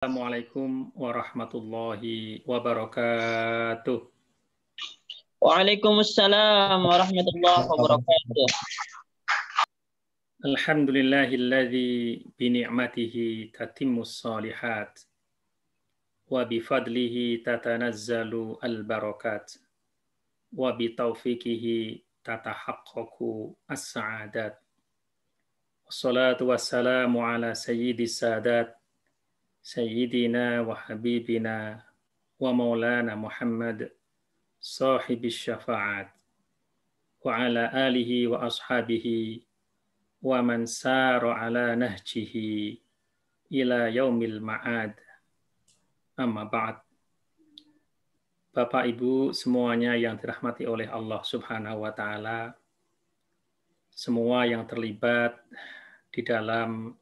Assalamualaikum warahmatullahi wabarakatuh. Waalaikumsalam warahmatullahi wabarakatuh. Alhamdulillahilladzi bini'matihi tatimmus salihat wa bifadlihi tatanazzalu al-barakat wa bitaufiqihi tatahaqqaqu as-sa'adat. Wassalatu wassalamu ala sayyidis sadat sayyidina wa habibina wa maulana Muhammad sahibis syafa'at wa ala alihi wa ashabihi wa man sara ala nahjihi ila yaumil ma'ad. Amma ba'd. Bapak Ibu semuanya yang dirahmati oleh Allah Subhanahu wa taala, semua yang terlibat di dalam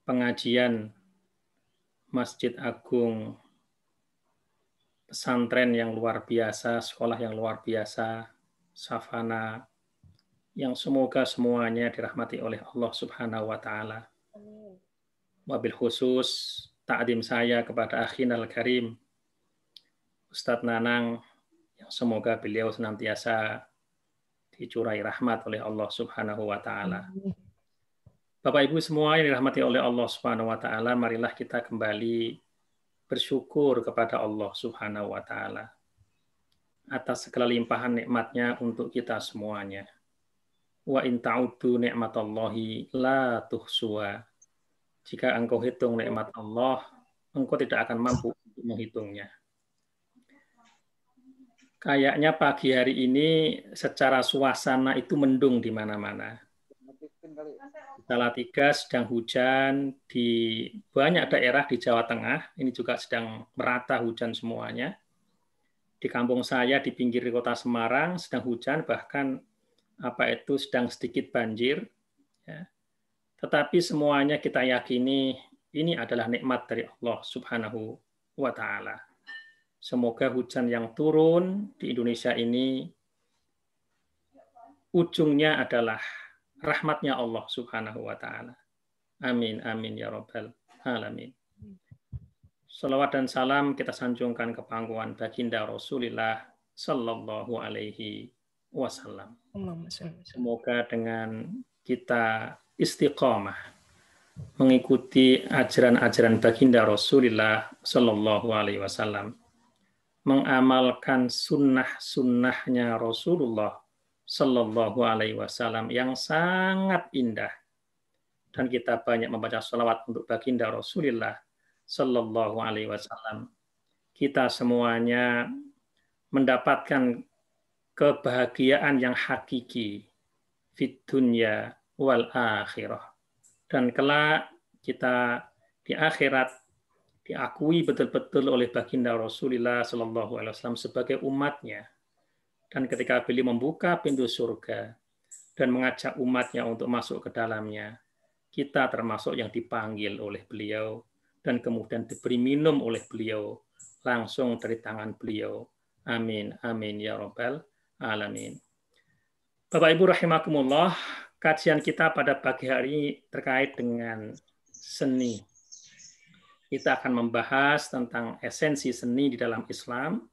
pengajian Masjid Agung, pesantren yang luar biasa, sekolah yang luar biasa, Safana, yang semoga semuanya dirahmati oleh Allah Subhanahu wa taala. Wabil khusus takdim saya kepada akhinal karim Ustadz Nanang, yang semoga beliau senantiasa dicurai rahmat oleh Allah Subhanahu wa taala. Bapak Ibu semua yang dirahmati oleh Allah Subhanahu wa taala, marilah kita kembali bersyukur kepada Allah Subhanahu wa taala atas segala limpahan nikmatnya untuk kita semuanya. Wa in ta'uddu ni'matallahi la tuhsuha. Jika engkau hitung nikmat Allah, engkau tidak akan mampu untuk menghitungnya. Kayaknya pagi hari ini secara suasana itu mendung di mana-mana. Salatiga sedang hujan di banyak daerah di Jawa Tengah. Ini juga sedang merata hujan semuanya. Di kampung saya di pinggir kota Semarang sedang hujan, bahkan sedang sedikit banjir. Ya. Tetapi semuanya kita yakini ini adalah nikmat dari Allah Subhanahu wa taala. Semoga hujan yang turun di Indonesia ini ujungnya adalah rahmatnya Allah Subhanahu wa taala. Amin amin ya rabbal alamin. Salawat dan salam kita sanjungkan ke pangkuan baginda Rasulullah sallallahu alaihi wasallam. Semoga dengan kita istiqomah mengikuti ajaran-ajaran baginda Rasulullah sallallahu alaihi wasallam, mengamalkan sunnah-sunnahnya Rasulullah sallallahu alaihi wasallam yang sangat indah, dan kita banyak membaca sholawat untuk baginda Rasulullah sallallahu alaihi wasallam, kita semuanya mendapatkan kebahagiaan yang hakiki fid dunya wal akhirah, dan kelak kita di akhirat diakui betul-betul oleh baginda Rasulullah sallallahu alaihi wasallam sebagai umatnya. Dan ketika beliau membuka pintu surga dan mengajak umatnya untuk masuk ke dalamnya, kita termasuk yang dipanggil oleh beliau dan kemudian diberi minum oleh beliau langsung dari tangan beliau. Amin, amin ya rabbal alamin. Bapak Ibu rahimakumullah, kajian kita pada pagi hari ini terkait dengan seni. Kita akan membahas tentang esensi seni di dalam Islam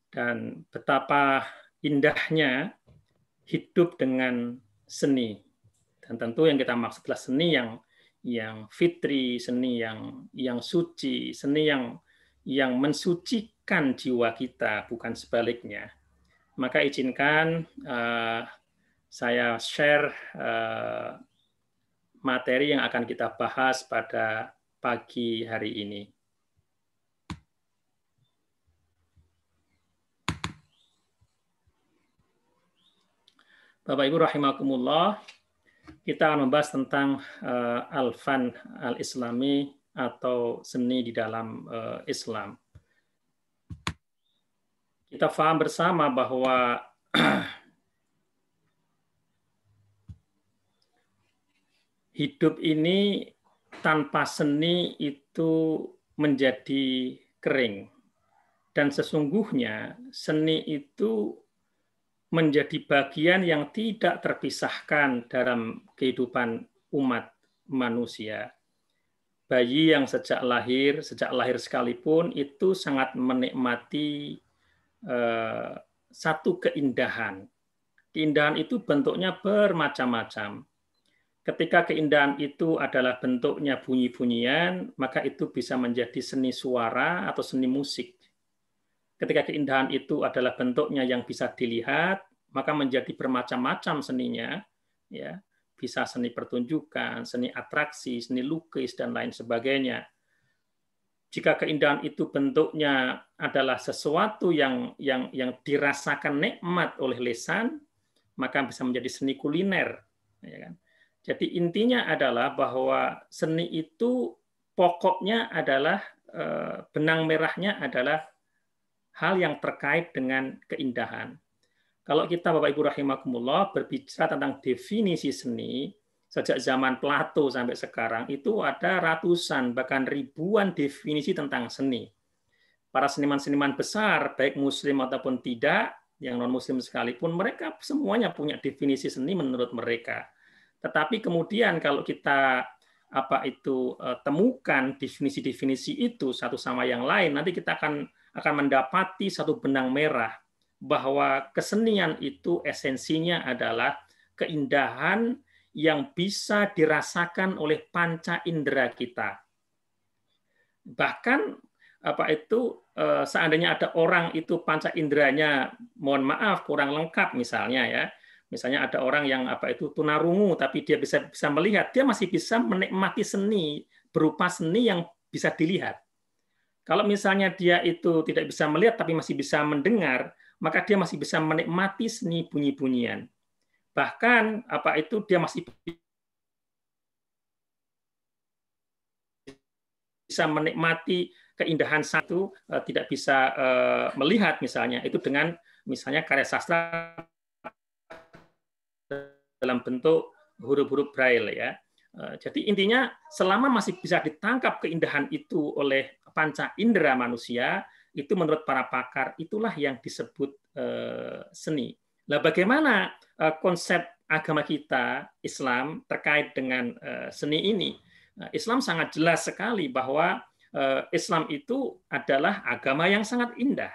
dan betapa indahnya hidup dengan seni. Dan tentu yang kita maksud adalah seni yang fitri, seni yang suci, seni yang mensucikan jiwa kita, bukan sebaliknya. Maka izinkan saya share materi yang akan kita bahas pada pagi hari ini. Bapak Ibu rahimakumullah, kita akan membahas tentang al-fan al-islami atau seni di dalam Islam. Kita paham bersama bahwa hidup ini tanpa seni itu menjadi kering. Dan sesungguhnya seni itu menjadi bagian yang tidak terpisahkan dalam kehidupan umat manusia. bayi yang sejak lahir sekalipun itu sangat menikmati satu keindahan. Keindahan itu bentuknya bermacam-macam. Ketika keindahan itu adalah bentuknya bunyi-bunyian, maka itu bisa menjadi seni suara atau seni musik. Ketika keindahan itu adalah bentuknya yang bisa dilihat, maka menjadi bermacam-macam seninya, ya, bisa seni pertunjukan, seni atraksi, seni lukis dan lain sebagainya. Jika keindahan itu bentuknya adalah sesuatu yang dirasakan nikmat oleh lisan, maka bisa menjadi seni kuliner, ya kan? Jadi intinya adalah bahwa seni itu pokoknya adalah benang merahnya adalah hal yang terkait dengan keindahan. Kalau kita Bapak Ibu rahimakumullah berbicara tentang definisi seni, sejak zaman Plato sampai sekarang itu ada ratusan bahkan ribuan definisi tentang seni. Para seniman-seniman besar baik muslim ataupun tidak, yang non muslim sekalipun, mereka semuanya punya definisi seni menurut mereka. Tetapi kemudian kalau kita temukan definisi-definisi itu satu sama yang lain, nanti kita akan mendapati satu benang merah bahwa kesenian itu esensinya adalah keindahan yang bisa dirasakan oleh panca indera kita. Bahkan seandainya ada orang itu panca inderanya mohon maaf kurang lengkap misalnya ada orang yang tunarungu tapi dia bisa melihat, dia masih bisa menikmati seni berupa seni yang bisa dilihat. Kalau misalnya dia itu tidak bisa melihat tapi masih bisa mendengar, maka dia masih bisa menikmati seni bunyi-bunyian. Bahkan dia masih bisa menikmati keindahan satu, tidak bisa melihat misalnya itu dengan misalnya karya sastra dalam bentuk huruf-huruf braille ya. Jadi intinya selama masih bisa ditangkap keindahan itu oleh panca indera manusia, itu menurut para pakar itulah yang disebut seni. Nah, bagaimana konsep agama kita Islam terkait dengan seni ini? Islam sangat jelas sekali bahwa Islam itu adalah agama yang sangat indah,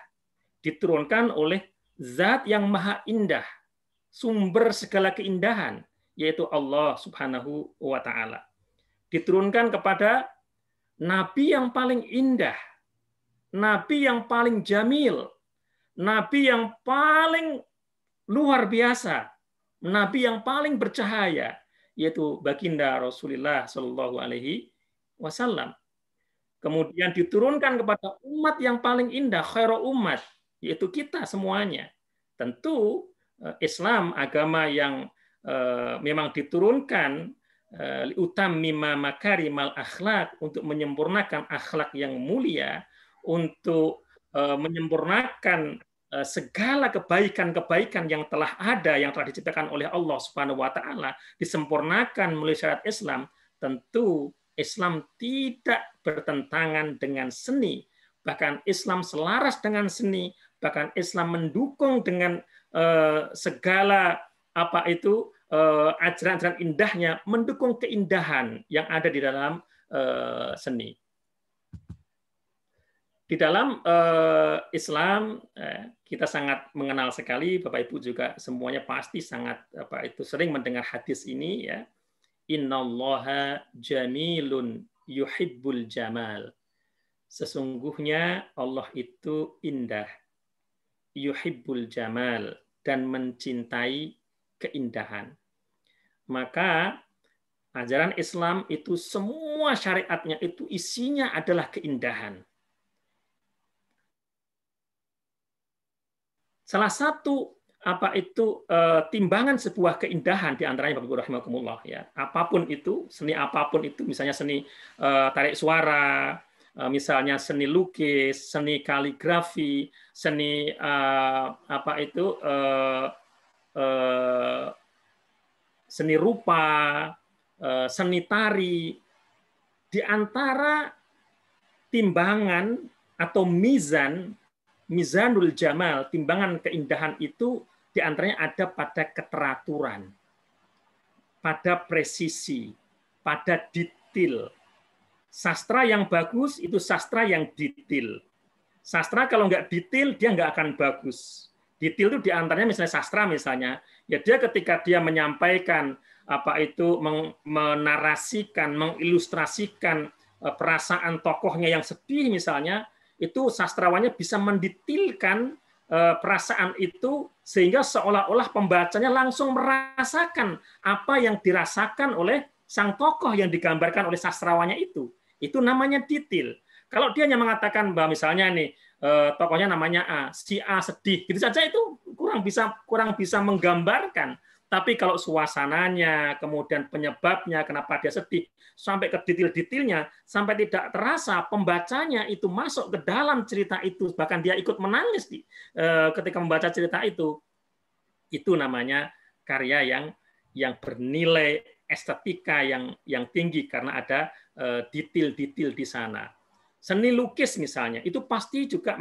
diturunkan oleh Zat yang maha indah, sumber segala keindahan, yaitu Allah Subhanahu wa Ta'ala. Diturunkan kepada Nabi yang paling indah, Nabi yang paling jamil, Nabi yang paling luar biasa, Nabi yang paling bercahaya, yaitu baginda Rasulullah Shallallahu Alaihi Wasallam. Kemudian diturunkan kepada umat yang paling indah, khairul umat, yaitu kita semuanya. Tentu Islam agama yang memang diturunkan utammima makarimal akhlak, untuk menyempurnakan akhlak yang mulia, untuk menyempurnakan segala kebaikan-kebaikan yang telah ada, yang telah diciptakan oleh Allah Subhanahu wa Ta'ala, disempurnakan melalui syariat Islam. Tentu Islam tidak bertentangan dengan seni, bahkan Islam selaras dengan seni, bahkan Islam mendukung dengan segala ajaran-ajaran indahnya, mendukung keindahan yang ada di dalam seni. Di dalam Islam kita sangat mengenal sekali, Bapak Ibu juga semuanya pasti sangat sering mendengar hadis ini ya. Innallaha jamilun yuhibbul jamal. Sesungguhnya Allah itu indah. Yuhibbul jamal, dan mencintai keindahan. Maka ajaran Islam itu semua syariatnya itu isinya adalah keindahan. Salah satu timbangan sebuah keindahan di antaranya Bapak Ibu rahimakumullah ya. Apapun itu, seni apapun itu, misalnya seni tarik suara, misalnya seni lukis, seni kaligrafi, seni seni rupa, seni tari. Di antara timbangan atau mizanul jamal, timbangan keindahan itu diantaranya ada pada keteraturan, pada presisi, pada detail. Sastra yang bagus itu sastra yang detail. Sastra kalau nggak detail, dia nggak akan bagus. Detail itu diantaranya misalnya sastra misalnya, ya dia ketika dia menyampaikan apa itu menarasikan, mengilustrasikan perasaan tokohnya yang sedih misalnya, itu sastrawannya bisa mendetailkan perasaan itu sehingga seolah-olah pembacanya langsung merasakan apa yang dirasakan oleh sang tokoh yang digambarkan oleh sastrawannya itu. Itu namanya detail. Kalau dia hanya mengatakan bahwa misalnya nih tokohnya namanya A, si A sedih, gitu saja itu kurang bisa menggambarkan. Tapi kalau suasananya, kemudian penyebabnya, kenapa dia sedih, sampai ke detail-detailnya, sampai tidak terasa pembacanya itu masuk ke dalam cerita itu, bahkan dia ikut menangis ketika membaca cerita itu namanya karya yang bernilai estetika yang tinggi karena ada detail-detail di sana. Seni lukis misalnya itu pasti juga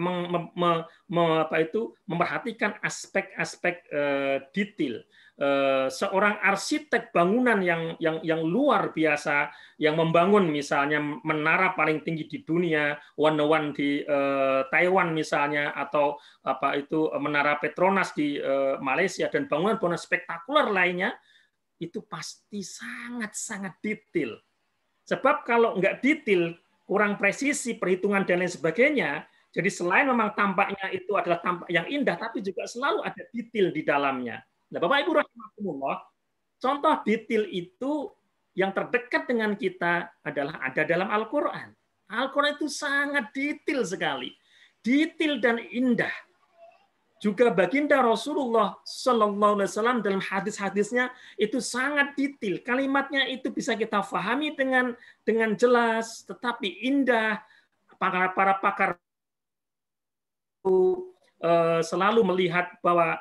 memperhatikan aspek-aspek detail. Seorang arsitek bangunan yang luar biasa yang membangun misalnya menara paling tinggi di dunia, One di Taiwan misalnya, atau apa itu menara Petronas di Malaysia dan bangunan-bangunan spektakuler lainnya, itu pasti sangat-sangat detail. Sebab kalau nggak detail, kurang presisi perhitungan dan lain sebagainya, jadi selain memang tampaknya itu adalah tampak yang indah, tapi juga selalu ada detail di dalamnya. Nah, Bapak Ibu rahimakumullah, contoh detail itu yang terdekat dengan kita adalah ada dalam Al-Quran. Al-Quran itu sangat detail sekali, detail dan indah. Juga baginda Rasulullah Sallallahu Alaihi Wasallam dalam hadis-hadisnya itu sangat detail. Kalimatnya itu bisa kita pahami dengan jelas, tetapi indah. Para pakar selalu melihat bahwa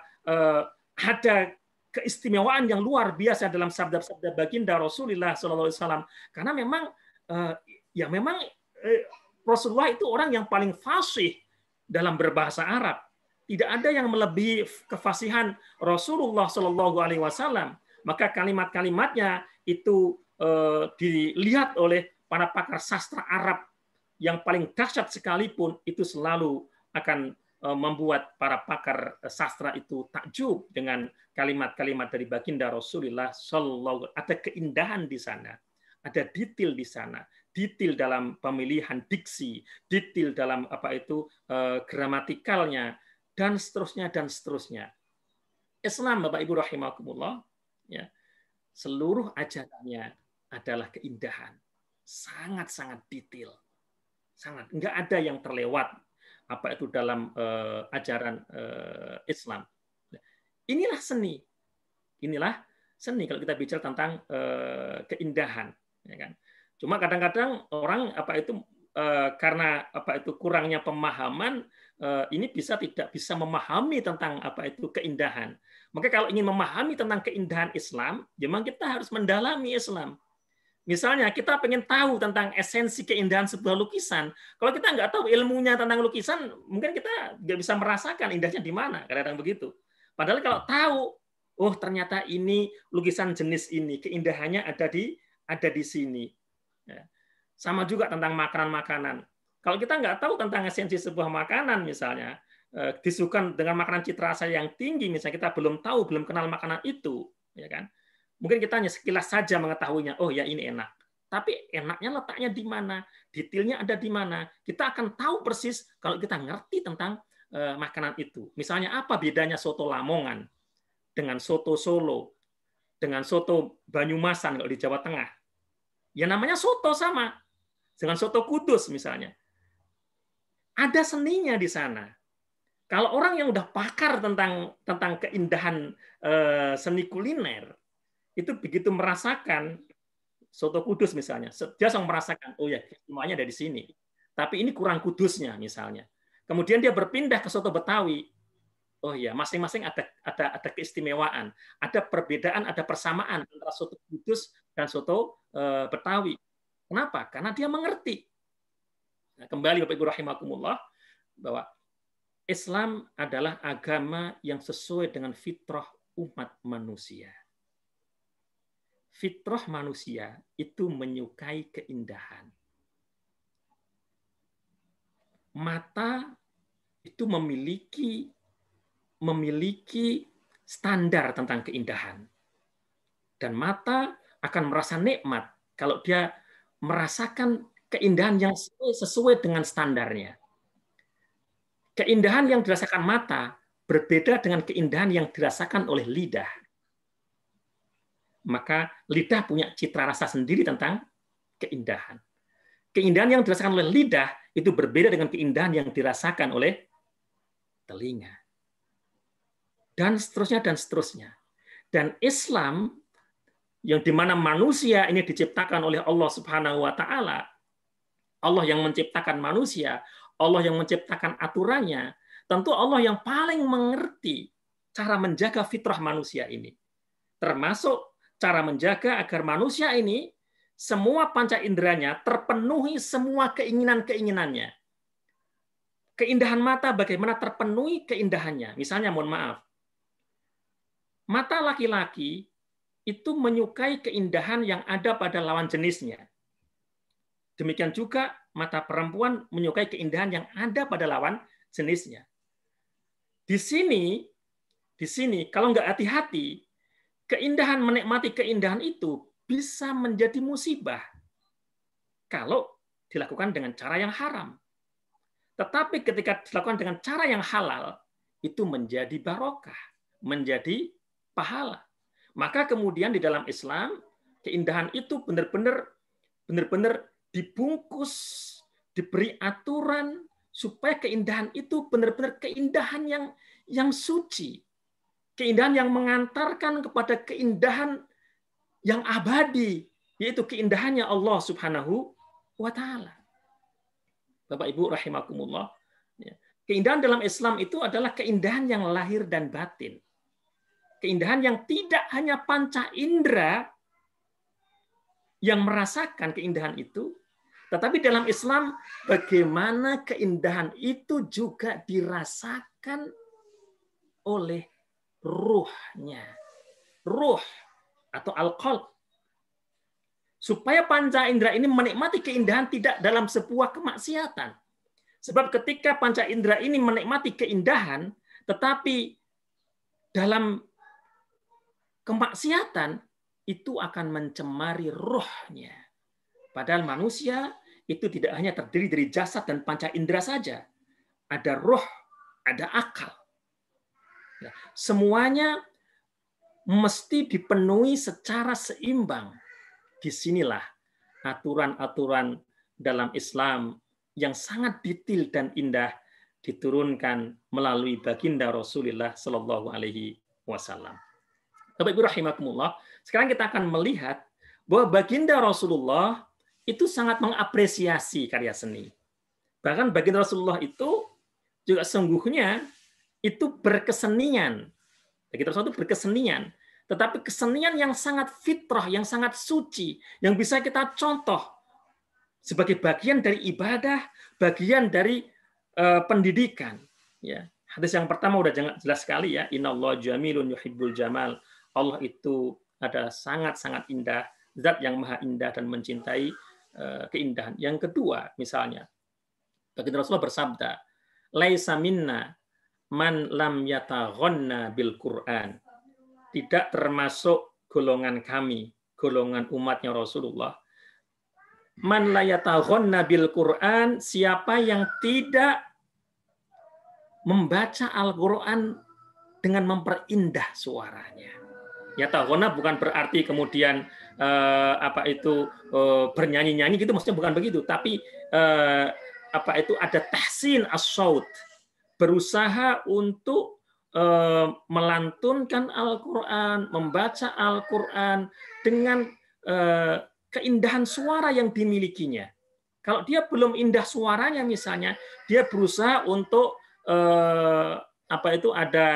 ada keistimewaan yang luar biasa dalam sabda-sabda baginda Rasulullah SAW, karena memang Rasulullah itu orang yang paling fasih dalam berbahasa Arab. Tidak ada yang melebihi kefasihan Rasulullah SAW. Maka kalimat-kalimatnya itu dilihat oleh para pakar sastra Arab yang paling dahsyat sekalipun, itu selalu akan membuat para pakar sastra itu takjub dengan kalimat-kalimat dari baginda Rasulullah Sallallahu. Ada keindahan di sana, ada detail di sana, detail dalam pemilihan diksi, detail dalam gramatikalnya, dan seterusnya dan seterusnya. Islam, Bapak Ibu rahimakumullah, ya, seluruh ajarannya adalah keindahan, sangat-sangat detail. Sangat, nggak ada yang terlewat apa itu dalam ajaran Islam. Inilah seni kalau kita bicara tentang keindahan, ya kan. Cuma kadang-kadang orang karena kurangnya pemahaman, ini tidak bisa memahami tentang keindahan. Maka kalau ingin memahami tentang keindahan Islam, memang kita harus mendalami Islam. Misalnya kita pengen tahu tentang esensi keindahan sebuah lukisan. Kalau kita nggak tahu ilmunya tentang lukisan, mungkin kita nggak bisa merasakan indahnya di mana. Kadang-kadang begitu. Padahal kalau tahu, oh ternyata ini lukisan jenis ini, keindahannya ada di sini. Sama juga tentang makanan-makanan. Kalau kita nggak tahu tentang esensi sebuah makanan, misalnya disuguhkan dengan makanan citra rasa yang tinggi, misalnya kita belum kenal makanan itu, ya kan? Mungkin kita hanya sekilas saja mengetahuinya, oh ya ini enak. Tapi enaknya letaknya di mana, detailnya ada di mana. Kita akan tahu persis kalau kita ngerti tentang makanan itu. Misalnya apa bedanya soto Lamongan dengan soto Solo, dengan soto Banyumasan kalau di Jawa Tengah. Ya namanya soto sama. Dengan soto Kudus misalnya. Ada seninya di sana. Kalau orang yang udah pakar tentang keindahan seni kuliner, itu begitu merasakan soto Kudus misalnya, dia langsung merasakan, oh ya semuanya dari sini. Tapi ini kurang kudusnya misalnya. Kemudian dia berpindah ke soto Betawi. Oh ya, masing-masing ada keistimewaan, ada perbedaan, ada persamaan antara soto Kudus dan soto Betawi. Kenapa? Karena dia mengerti. Nah, kembali Bapak Ibu rahimakumullah, bahwa Islam adalah agama yang sesuai dengan fitrah umat manusia. Fitrah manusia itu menyukai keindahan. mata itu memiliki standar tentang keindahan. Dan mata akan merasa nikmat kalau dia merasakan keindahan yang sesuai dengan standarnya. Keindahan yang dirasakan mata berbeda dengan keindahan yang dirasakan oleh lidah. Maka lidah punya citra rasa sendiri tentang keindahan. Keindahan yang dirasakan oleh lidah itu berbeda dengan keindahan yang dirasakan oleh telinga. Dan seterusnya, dan seterusnya. Dan Islam, yang dimana manusia ini diciptakan oleh Allah Subhanahu wa Ta'ala, Allah yang menciptakan manusia, Allah yang menciptakan aturannya, tentu Allah yang paling mengerti cara menjaga fitrah manusia ini. Termasuk cara menjaga agar manusia ini semua panca inderanya terpenuhi semua keinginan-keinginannya. Keindahan mata bagaimana terpenuhi keindahannya. Misalnya, mohon maaf, mata laki-laki itu menyukai keindahan yang ada pada lawan jenisnya. Demikian juga mata perempuan menyukai keindahan yang ada pada lawan jenisnya. Di sini kalau nggak hati-hati, keindahan, menikmati keindahan itu bisa menjadi musibah kalau dilakukan dengan cara yang haram. Tetapi ketika dilakukan dengan cara yang halal, itu menjadi barokah, menjadi pahala. Maka kemudian di dalam Islam, keindahan itu benar-benar dibungkus, diberi aturan supaya keindahan itu benar-benar keindahan yang suci. Keindahan yang mengantarkan kepada keindahan yang abadi, yaitu keindahannya Allah Subhanahu wa Ta'ala. Bapak Ibu rahimakumullah. Keindahan dalam Islam itu adalah keindahan yang lahir dan batin. Keindahan yang tidak hanya panca indera yang merasakan keindahan itu, tetapi dalam Islam bagaimana keindahan itu juga dirasakan oleh ruhnya. Ruh atau al-qalb. Supaya panca indera ini menikmati keindahan tidak dalam sebuah kemaksiatan. Sebab ketika panca indera ini menikmati keindahan, tetapi dalam kemaksiatan, itu akan mencemari ruhnya. Padahal manusia itu tidak hanya terdiri dari jasad dan panca indera saja. Ada ruh, ada akal. Semuanya mesti dipenuhi secara seimbang. Disinilah aturan-aturan dalam Islam yang sangat detail dan indah diturunkan melalui baginda Rasulullah Shallallahu Alaihi Wasallam. Bapak Ibu rahimakumullah, sekarang kita akan melihat bahwa baginda Rasulullah itu sangat mengapresiasi karya seni. Bahkan baginda Rasulullah itu juga sungguhnya itu berkesenian. Baginda Rasulullah itu berkesenian, tetapi kesenian yang sangat fitrah, yang sangat suci, yang bisa kita contoh sebagai bagian dari ibadah, bagian dari pendidikan. Ya, hadis yang pertama udah jelas sekali ya, innallaha jamilun yuhibbul jamal. Allah itu adalah sangat-sangat indah, zat yang maha indah dan mencintai keindahan. Yang kedua, misalnya, baginda Rasulullah bersabda, laisa minna man lam yataghanna bil Qur'an. Tidak termasuk golongan kami, golongan umatnya Rasulullah. Man la yataghanna bil Qur'an, siapa yang tidak membaca Al-Qur'an dengan memperindah suaranya. Yataghonna bukan berarti kemudian bernyanyi-nyanyi gitu, maksudnya bukan begitu, tapi ada tahsin as-saut, berusaha untuk melantunkan Al-Qur'an, membaca Al-Qur'an dengan keindahan suara yang dimilikinya. Kalau dia belum indah suaranya misalnya, dia berusaha untuk ada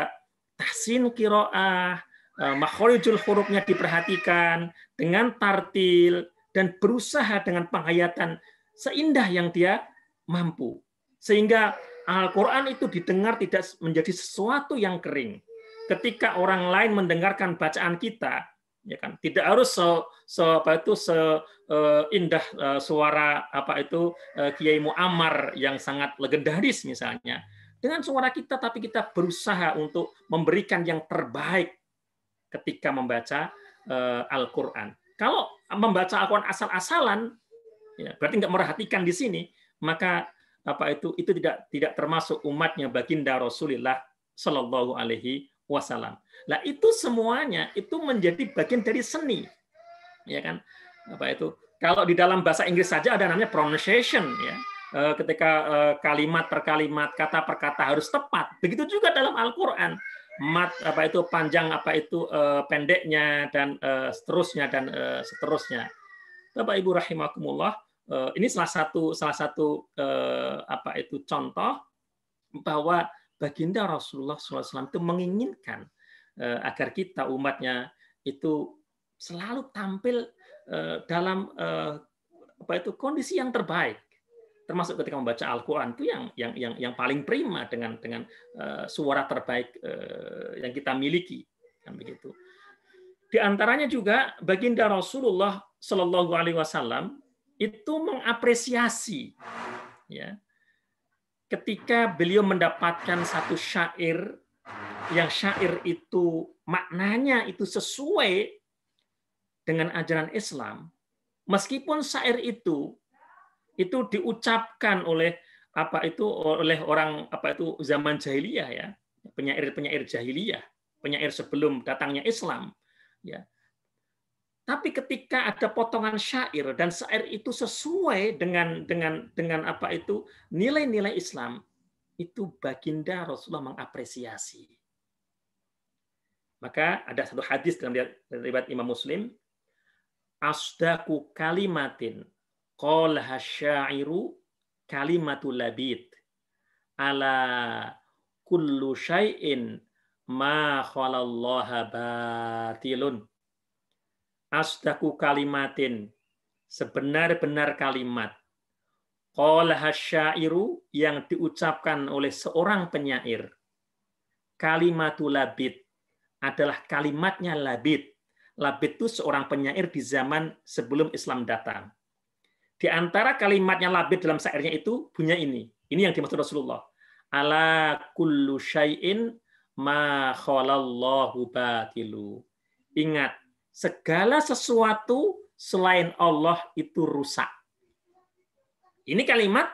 tahsin qiraah, makhorijul hurufnya diperhatikan dengan tartil dan berusaha dengan penghayatan seindah yang dia mampu. Sehingga Al-Quran itu didengar tidak menjadi sesuatu yang kering. Ketika orang lain mendengarkan bacaan kita, ya kan? Tidak harus seindah suara Kiai Muammar yang sangat legendaris misalnya. Dengan suara kita, tapi kita berusaha untuk memberikan yang terbaik ketika membaca Al-Quran. Kalau membaca Al-Quran asal-asalan, ya, berarti nggak merhatikan di sini, maka itu tidak termasuk umatnya baginda Rasulullah Shallallahu Alaihi Wasallam. Nah, itu semuanya itu menjadi bagian dari seni, ya kan? Kalau di dalam bahasa Inggris saja ada namanya pronunciation, ya. Ketika kalimat per kalimat, kata per kata harus tepat. Begitu juga dalam Al-Quran, panjang, pendeknya, dan seterusnya dan seterusnya. Bapak Ibu rahimakumullah, ini salah satu contoh bahwa baginda Rasulullah SAW itu menginginkan agar kita umatnya itu selalu tampil dalam kondisi yang terbaik, termasuk ketika membaca Al-Quran itu yang paling prima dengan suara terbaik yang kita miliki, kan begitu. Di antaranya juga baginda Rasulullah Shallallahu Alaihi Wasallam itu mengapresiasi, ya, ketika beliau mendapatkan satu syair yang syair itu maknanya itu sesuai dengan ajaran Islam, meskipun syair itu diucapkan oleh orang zaman jahiliyah, ya, penyair jahiliyah, penyair sebelum datangnya Islam, ya. Tapi ketika ada potongan syair dan syair itu sesuai dengan nilai-nilai Islam, itu baginda Rasulullah mengapresiasi. Maka ada satu hadis dalam riwayat Imam Muslim, asdaqu kalimatin qalaha syairu kalimatul labid ala kullu syai'in ma khalallaha batilun. Asdaqu kalimatin, sebenar-benar kalimat, qalaha syairu, yang diucapkan oleh seorang penyair, kalimatul labid, adalah kalimatnya Labid. Labid itu seorang penyair di zaman sebelum Islam datang. Di antara kalimatnya Labid dalam syairnya itu punya ini. Ini yang dimaksud Rasulullah. Ala kullu syai'in ma khalallahu batilu. Ingat, segala sesuatu selain Allah itu rusak. Ini kalimat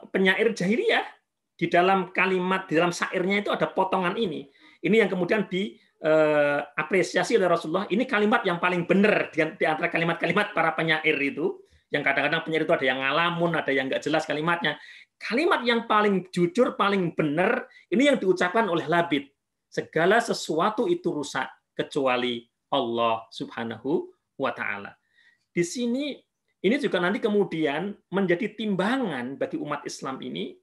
penyair jahiliyah. Di dalam syairnya itu ada potongan ini. Ini yang kemudian diapresiasi oleh Rasulullah. Ini kalimat yang paling benar di antara kalimat-kalimat para penyair itu. Yang kadang-kadang penyair itu ada yang ngalamun, ada yang nggak jelas kalimatnya. Kalimat yang paling jujur, paling benar, ini yang diucapkan oleh Labid. Segala sesuatu itu rusak kecuali Allah Subhanahu wa Ta'ala. Di sini ini juga nanti kemudian menjadi timbangan bagi umat Islam ini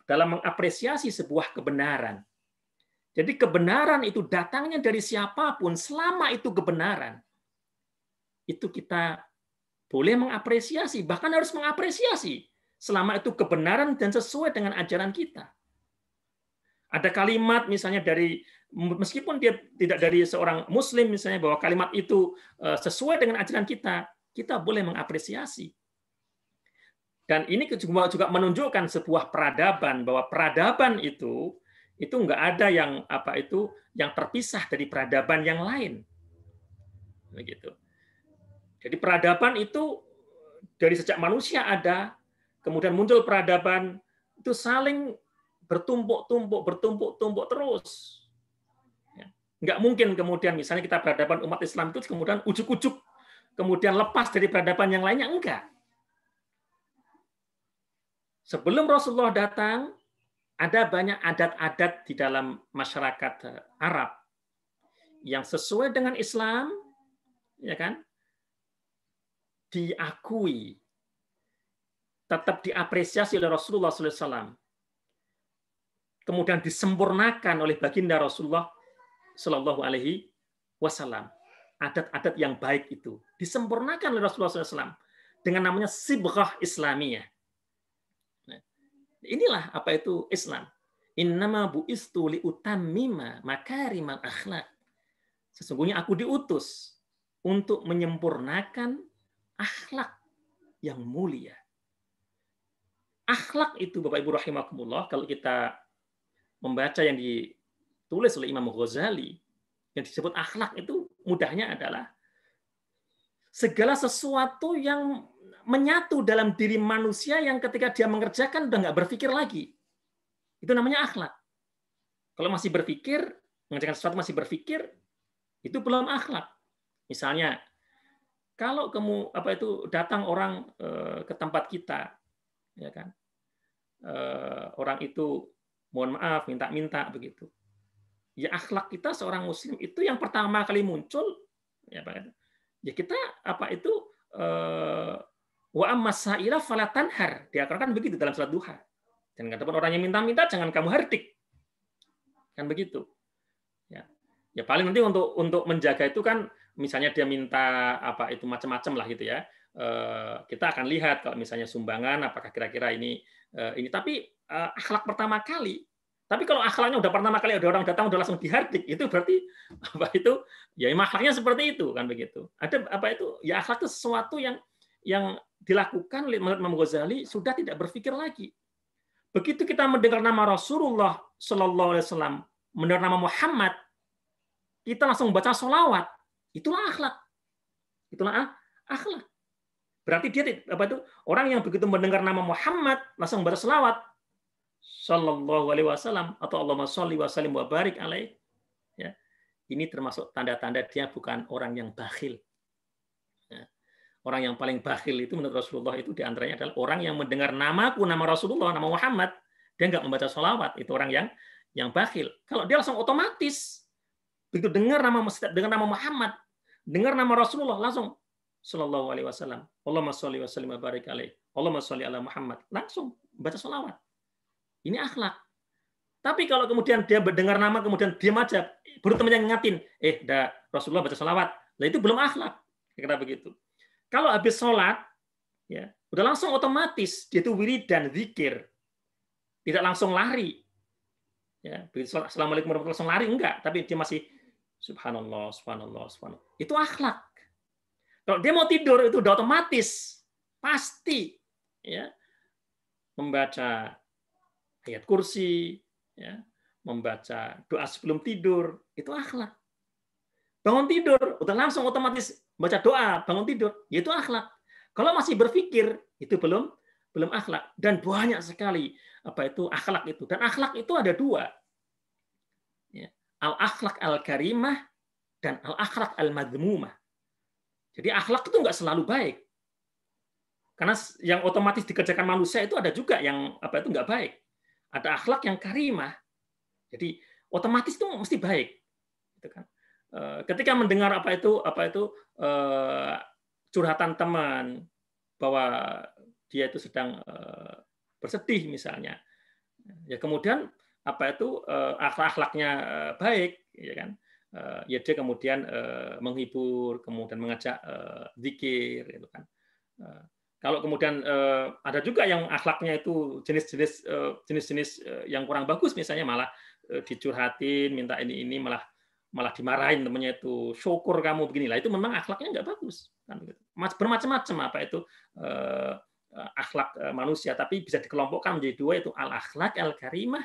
dalam mengapresiasi sebuah kebenaran. Jadi kebenaran itu datangnya dari siapapun, selama itu kebenaran, itu kita boleh mengapresiasi, bahkan harus mengapresiasi selama itu kebenaran dan sesuai dengan ajaran kita. Ada kalimat misalnya meskipun dia tidak dari seorang Muslim misalnya, bahwa kalimat itu sesuai dengan ajaran kita, kita boleh mengapresiasi. Dan ini juga menunjukkan sebuah peradaban, bahwa peradaban itu nggak ada yang yang terpisah dari peradaban yang lain. Begitu. Jadi peradaban itu dari sejak manusia ada, kemudian muncul peradaban itu saling bertumpuk terus. Nggak mungkin kemudian misalnya kita peradaban umat Islam itu kemudian ujuk-ujuk kemudian lepas dari peradaban yang lainnya, enggak. Sebelum Rasulullah datang, ada banyak adat-adat di dalam masyarakat Arab yang sesuai dengan Islam, ya kan? Diakui, tetap diapresiasi oleh Rasulullah SAW. Kemudian disempurnakan oleh baginda Rasulullah Shallallahu Alaihi Wasallam. Adat-adat yang baik itu disempurnakan oleh Rasulullah SAW dengan namanya sibghah Islamiyah. Inilah apa itu Islam. Innama bu'istu liutammima makarimal akhlak. Sesungguhnya aku diutus untuk menyempurnakan akhlak yang mulia. Akhlak itu Bapak Ibu rahimakumullah, kalau kita membaca yang ditulis oleh Imam Ghazali, yang disebut akhlak itu mudahnya adalah segala sesuatu yang menyatu dalam diri manusia yang ketika dia mengerjakan udah nggak berpikir lagi. Itu namanya akhlak. Kalau masih berpikir, mengerjakan sesuatu masih berpikir, itu belum akhlak. Misalnya, kalau kamu datang orang ke tempat kita, ya kan, orang itu mohon maaf minta-minta begitu. Ya akhlak kita seorang Muslim itu yang pertama kali muncul, ya kita wa ammasaila fala tanhar, diakarkan begitu dalam surat Duha. Dan katakan orang yang minta-minta jangan kamu hardik. Kan begitu. Ya paling nanti untuk menjaga itu kan misalnya dia minta macam-macam lah gitu ya. Kita akan lihat kalau misalnya sumbangan apakah kira-kira ini tapi akhlak pertama kali. Tapi kalau akhlaknya udah pertama kali ada orang datang udah langsung dihardik, itu berarti ya akhlaknya seperti itu kan begitu. Ada ya akhlak itu sesuatu yang dilakukan oleh Imam Ghazali sudah tidak berpikir lagi. Begitu kita mendengar nama Rasulullah Shallallahu Alaihi Wasallam, mendengar nama Muhammad, kita langsung baca sholawat. Itulah akhlak. Itulah akhlak. Berarti dia orang yang begitu mendengar nama Muhammad langsung baca sholawat Shallallahu Alaihi Wasallam atau Allahumma sholli wa sallim wa barik alaih. Ya. Ini termasuk tanda-tanda dia bukan orang yang bakhil. Ya. Orang yang paling bakhil itu menurut Rasulullah itu diantaranya adalah orang yang mendengar nama Rasulullah, nama Muhammad, dia nggak membaca sholawat. Itu orang yang bakhil. Kalau dia langsung otomatis begitu dengar nama Muhammad, dengar nama Rasulullah langsung Shallallahu Alaihi Wasallam, Allahumma sholli wa sallim wa barik alaih, Allahumma sholli ala Muhammad, langsung baca sholawat. Ini akhlak. Tapi kalau kemudian dia mendengar nama kemudian diam aja, baru temannya ngingatin, Rasulullah baca sholawat, lah itu belum akhlak. Kira begitu. Kalau habis sholat, ya udah langsung otomatis dia itu wiridan, zikir, tidak langsung lari. Ya, assalamualaikum warahmatullahi wabarakatuh langsung lari enggak, tapi dia masih subhanallah, subhanallah, subhanallah. Itu akhlak. Kalau dia mau tidur itu udah otomatis pasti ya membaca ayat kursi, ya, membaca doa sebelum tidur, itu akhlak. Bangun tidur udah langsung otomatis baca doa bangun tidur, itu akhlak. Kalau masih berpikir itu belum akhlak. Dan banyak sekali akhlak itu. Dan akhlak itu ada dua. Ya. Al-akhlak al-karimah dan al-akhlak al-madhmumah. Jadi akhlak itu nggak selalu baik. Karena yang otomatis dikerjakan manusia itu ada juga yang itu nggak baik. Ada akhlak yang karimah. Jadi otomatis itu mesti baik. Gitu kan. Ketika mendengar curhatan teman bahwa dia itu sedang bersedih misalnya, ya kemudian akhlaknya baik, ya kan, ya dia kemudian menghibur, kemudian mengajak zikir, gitu kan. Kalau kemudian ada juga yang akhlaknya itu jenis-jenis yang kurang bagus, misalnya malah dicurhatin, minta ini malah dimarahin temannya itu, syukur kamu beginilah, itu memang akhlaknya nggak bagus. Bermacam-macam akhlak manusia, tapi bisa dikelompokkan menjadi dua, itu al-akhlak al-karimah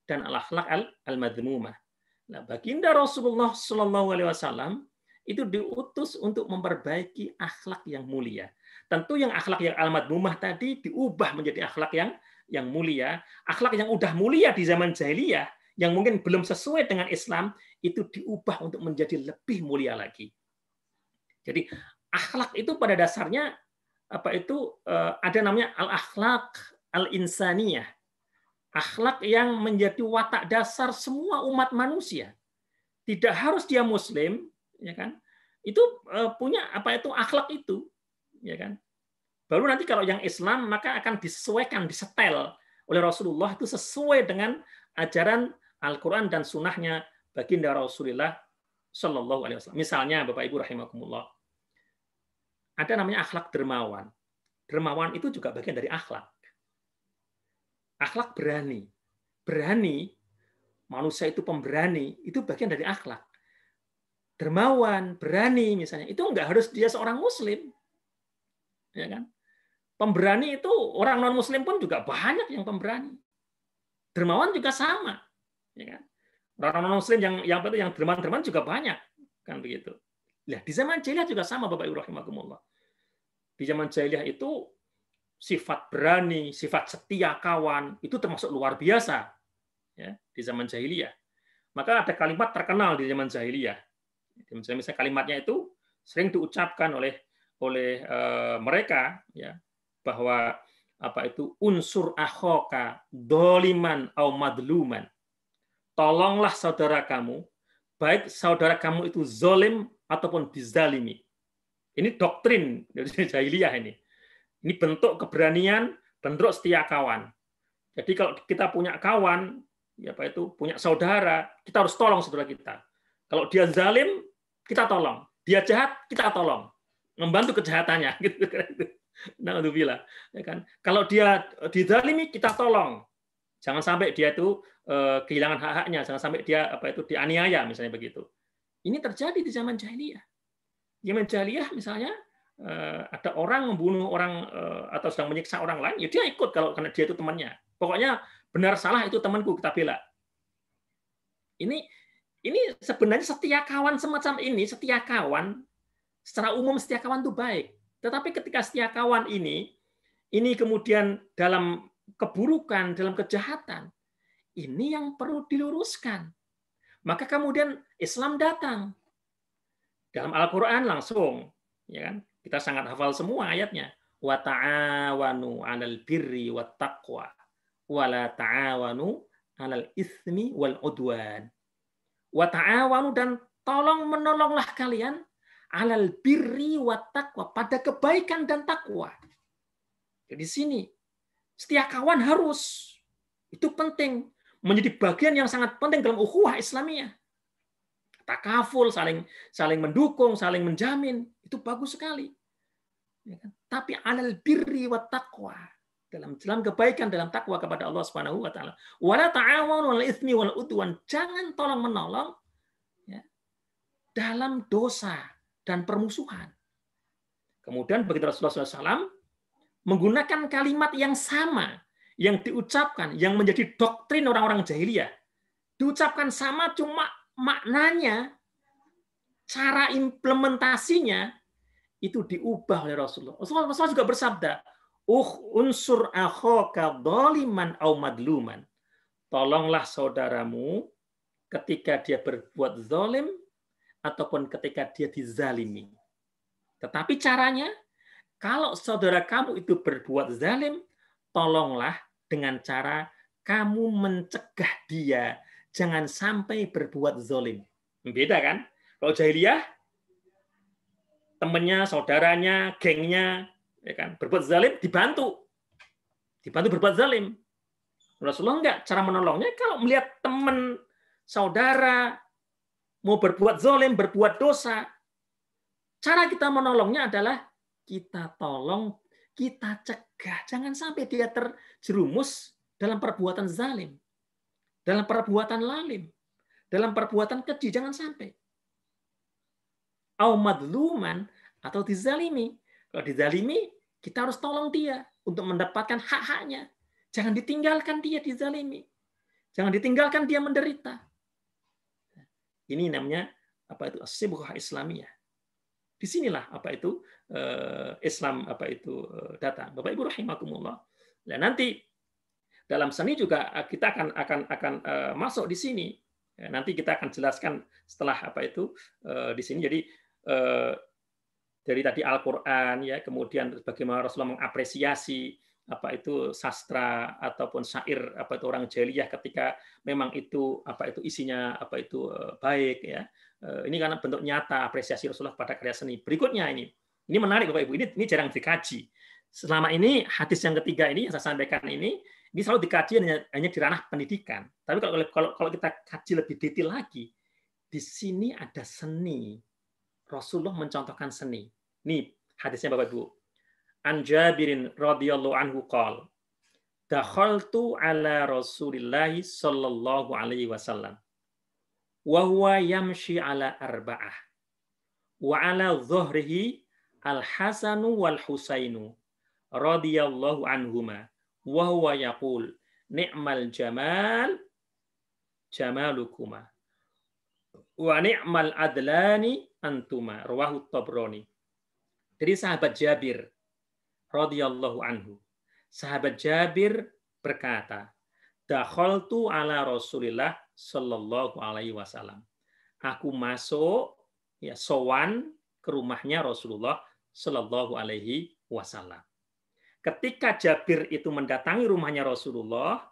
dan al-akhlak al-madhmumah. Nah, baginda Rasulullah Shallallahu Alaihi Wasallam itu diutus untuk memperbaiki akhlak yang mulia. Tentu yang akhlak yang al-madhmumah tadi diubah menjadi akhlak yang mulia. Akhlak yang udah mulia di zaman jahiliyah, yang mungkin belum sesuai dengan Islam, itu diubah untuk menjadi lebih mulia lagi. Jadi akhlak itu pada dasarnya ada namanya al-akhlak al-insaniyah. Akhlak yang menjadi watak dasar semua umat manusia. Tidak harus dia Muslim, ya kan? Itu punya akhlak itu, ya kan? Baru nanti kalau yang Islam maka akan disesuaikan, disetel oleh Rasulullah itu sesuai dengan ajaran Al-Quran dan sunnahnya baginda Rasulullah Shallallahu Alaihi Wasallam. Misalnya, Bapak Ibu rahimakumullah, ada namanya akhlak dermawan. Dermawan itu juga bagian dari akhlak. Akhlak berani. Berani, manusia itu pemberani, itu bagian dari akhlak. dermawan, berani misalnya, itu nggak harus dia seorang muslim. Ya kan? Pemberani itu orang non muslim pun juga banyak yang pemberani. Dermawan juga sama, ya kan? Orang non muslim yang dermawan juga banyak, kan begitu. Nah, di zaman jahiliyah juga sama, Bapak Ibu rahimakumullah. Di zaman jahiliyah itu sifat berani, sifat setia kawan itu termasuk luar biasa, ya, di zaman jahiliyah. Maka ada kalimat terkenal di zaman jahiliyah. Misalnya kalimatnya itu sering diucapkan oleh mereka, ya, bahwa apa itu unsur akhoka doliman au madluman. Tolonglah saudara kamu, baik saudara kamu itu zolim ataupun dizalimi. Ini doktrin dari jahiliyah ini. Ini bentuk keberanian, bentuk setia kawan. Jadi kalau kita punya kawan, ya apa itu punya saudara, kita harus tolong saudara kita. Kalau dia zalim, kita tolong. Dia jahat, kita tolong. Membantu kejahatannya. Na'udzubillah. Ya kan? Kalau dia dizalimi, kita tolong. Jangan sampai dia itu kehilangan hak-haknya, jangan sampai dia apa itu dianiaya misalnya begitu. Ini terjadi di zaman jahiliyah. Di zaman jahiliyah misalnya ada orang membunuh orang atau sedang menyiksa orang lain, ya dia ikut kalau karena dia itu temannya. Pokoknya benar salah itu temanku, kita bela. Ini sebenarnya setia kawan semacam ini, setia kawan secara umum setia kawan itu baik. Tetapi ketika setia kawan ini kemudian dalam keburukan, dalam kejahatan, ini yang perlu diluruskan. Maka kemudian Islam datang. Dalam Al-Qur'an langsung, ya kan? Kita sangat hafal semua ayatnya. Wa ta'awanu 'alal birri wat taqwa wa la ta'awanu 'alal itsmi wal 'udwan. Wa ta'awanu, dan tolong menolonglah kalian 'alal birri wat taqwa, pada kebaikan dan takwa. Jadi sini setia kawan harus, itu penting, menjadi bagian yang sangat penting dalam ukhuwah Islamiyah. Takaful, saling mendukung, saling menjamin, itu bagus sekali. Ya kan? Tapi alal birri wat taqwa, dalam kebaikan, dalam takwa kepada Allah Subhanahu wa taala. Wala ta'awanu 'alal itsmi wal 'udwan, jangan tolong menolong ya, dalam dosa dan permusuhan. Kemudian begitu Rasulullah SAW menggunakan kalimat yang sama yang diucapkan, yang menjadi doktrin orang-orang jahiliyah, diucapkan sama, cuma maknanya, cara implementasinya itu diubah oleh Rasulullah. Rasulullah juga bersabda, unsur akhoka doliman au madluman. Tolonglah saudaramu ketika dia berbuat zalim ataupun ketika dia dizalimi. Tetapi caranya, kalau saudara kamu itu berbuat zalim, tolonglah dengan cara kamu mencegah dia jangan sampai berbuat zalim. Beda kan? Kalau jahiliyah, temannya, saudaranya, gengnya, ya kan, berbuat zalim, dibantu berbuat zalim. Rasulullah enggak, cara menolongnya kalau melihat teman, saudara mau berbuat zalim, berbuat dosa, cara kita menolongnya adalah kita tolong, kita cegah, jangan sampai dia terjerumus dalam perbuatan zalim, dalam perbuatan lalim, dalam perbuatan keji, jangan sampai. Au madluman, atau dizalimi. Kalau dizalimi, kita harus tolong dia untuk mendapatkan hak-haknya. Jangan ditinggalkan dia dizalimi. Jangan ditinggalkan dia menderita. Ini namanya apa itu as-sibghah Islamiyah. Disinilah apa itu Islam apa itu datang. Bapak Ibu rahimakumullah. Nah, nanti dalam seni juga kita akan masuk di sini. Nanti kita akan jelaskan setelah apa itu di sini. Jadi dari tadi Al-Qur'an, ya, kemudian bagaimana Rasulullah mengapresiasi apa itu sastra ataupun syair apa itu orang jahiliyah ketika memang itu apa itu isinya apa itu baik, ya. Ini karena bentuk nyata apresiasi Rasulullah pada karya seni. Berikutnya ini menarik Bapak Ibu, ini jarang dikaji. Selama ini hadis yang ketiga ini yang saya sampaikan ini selalu dikaji hanya di ranah pendidikan. Tapi kalau kita kaji lebih detail lagi, di sini ada seni. Rasulullah mencontohkan seni. Nih hadisnya Bapak Ibu. An Jabirin radhiyallahu anhu qala, dakhaltu ala Rasulillah sallallahu alaihi wasallam wa huwa yamshi ala arba'ah. wa ala dhuhrihi al-Hasanu wal Husainu radhiyallahu anhuma wa huwa yaqul ni'mal jamal jamalukuma wa ni'mal adlani antuma rawahu Tabrani. Dari sahabat Jabir radhiyallahu anhu. Sahabat Jabir berkata, dakhaltu ala Rasulillah sallallahu alaihi wasallam. Aku masuk ya sowan ke rumahnya Rasulullah sallallahu alaihi wasallam. Ketika Jabir itu mendatangi rumahnya Rasulullah,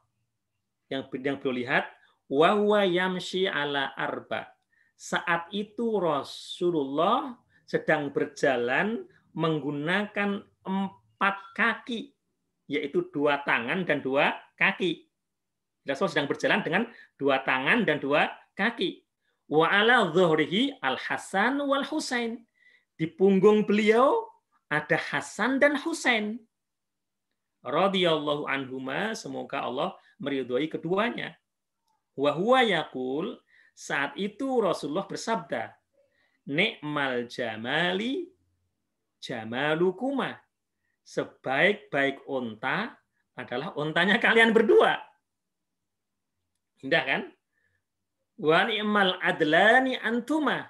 yang beliau lihat, wa huwa yamshi ala arba. Saat itu Rasulullah sedang berjalan menggunakan 4 kaki, yaitu 2 tangan dan 2 kaki. Rasul sedang berjalan dengan 2 tangan dan 2 kaki. Wa ala dhuhrihi al-Hasan wal Husain. Di punggung beliau ada Hasan dan Husain. Radhiyallahu anhuma, semoga Allah meridhoi keduanya. Wa huwa yaqul, saat itu Rasulullah bersabda, ni'mal jamali jamalukuma. Sebaik-baik unta adalah untanya kalian berdua. Indah kan? Wa ni'mal adlani antuma.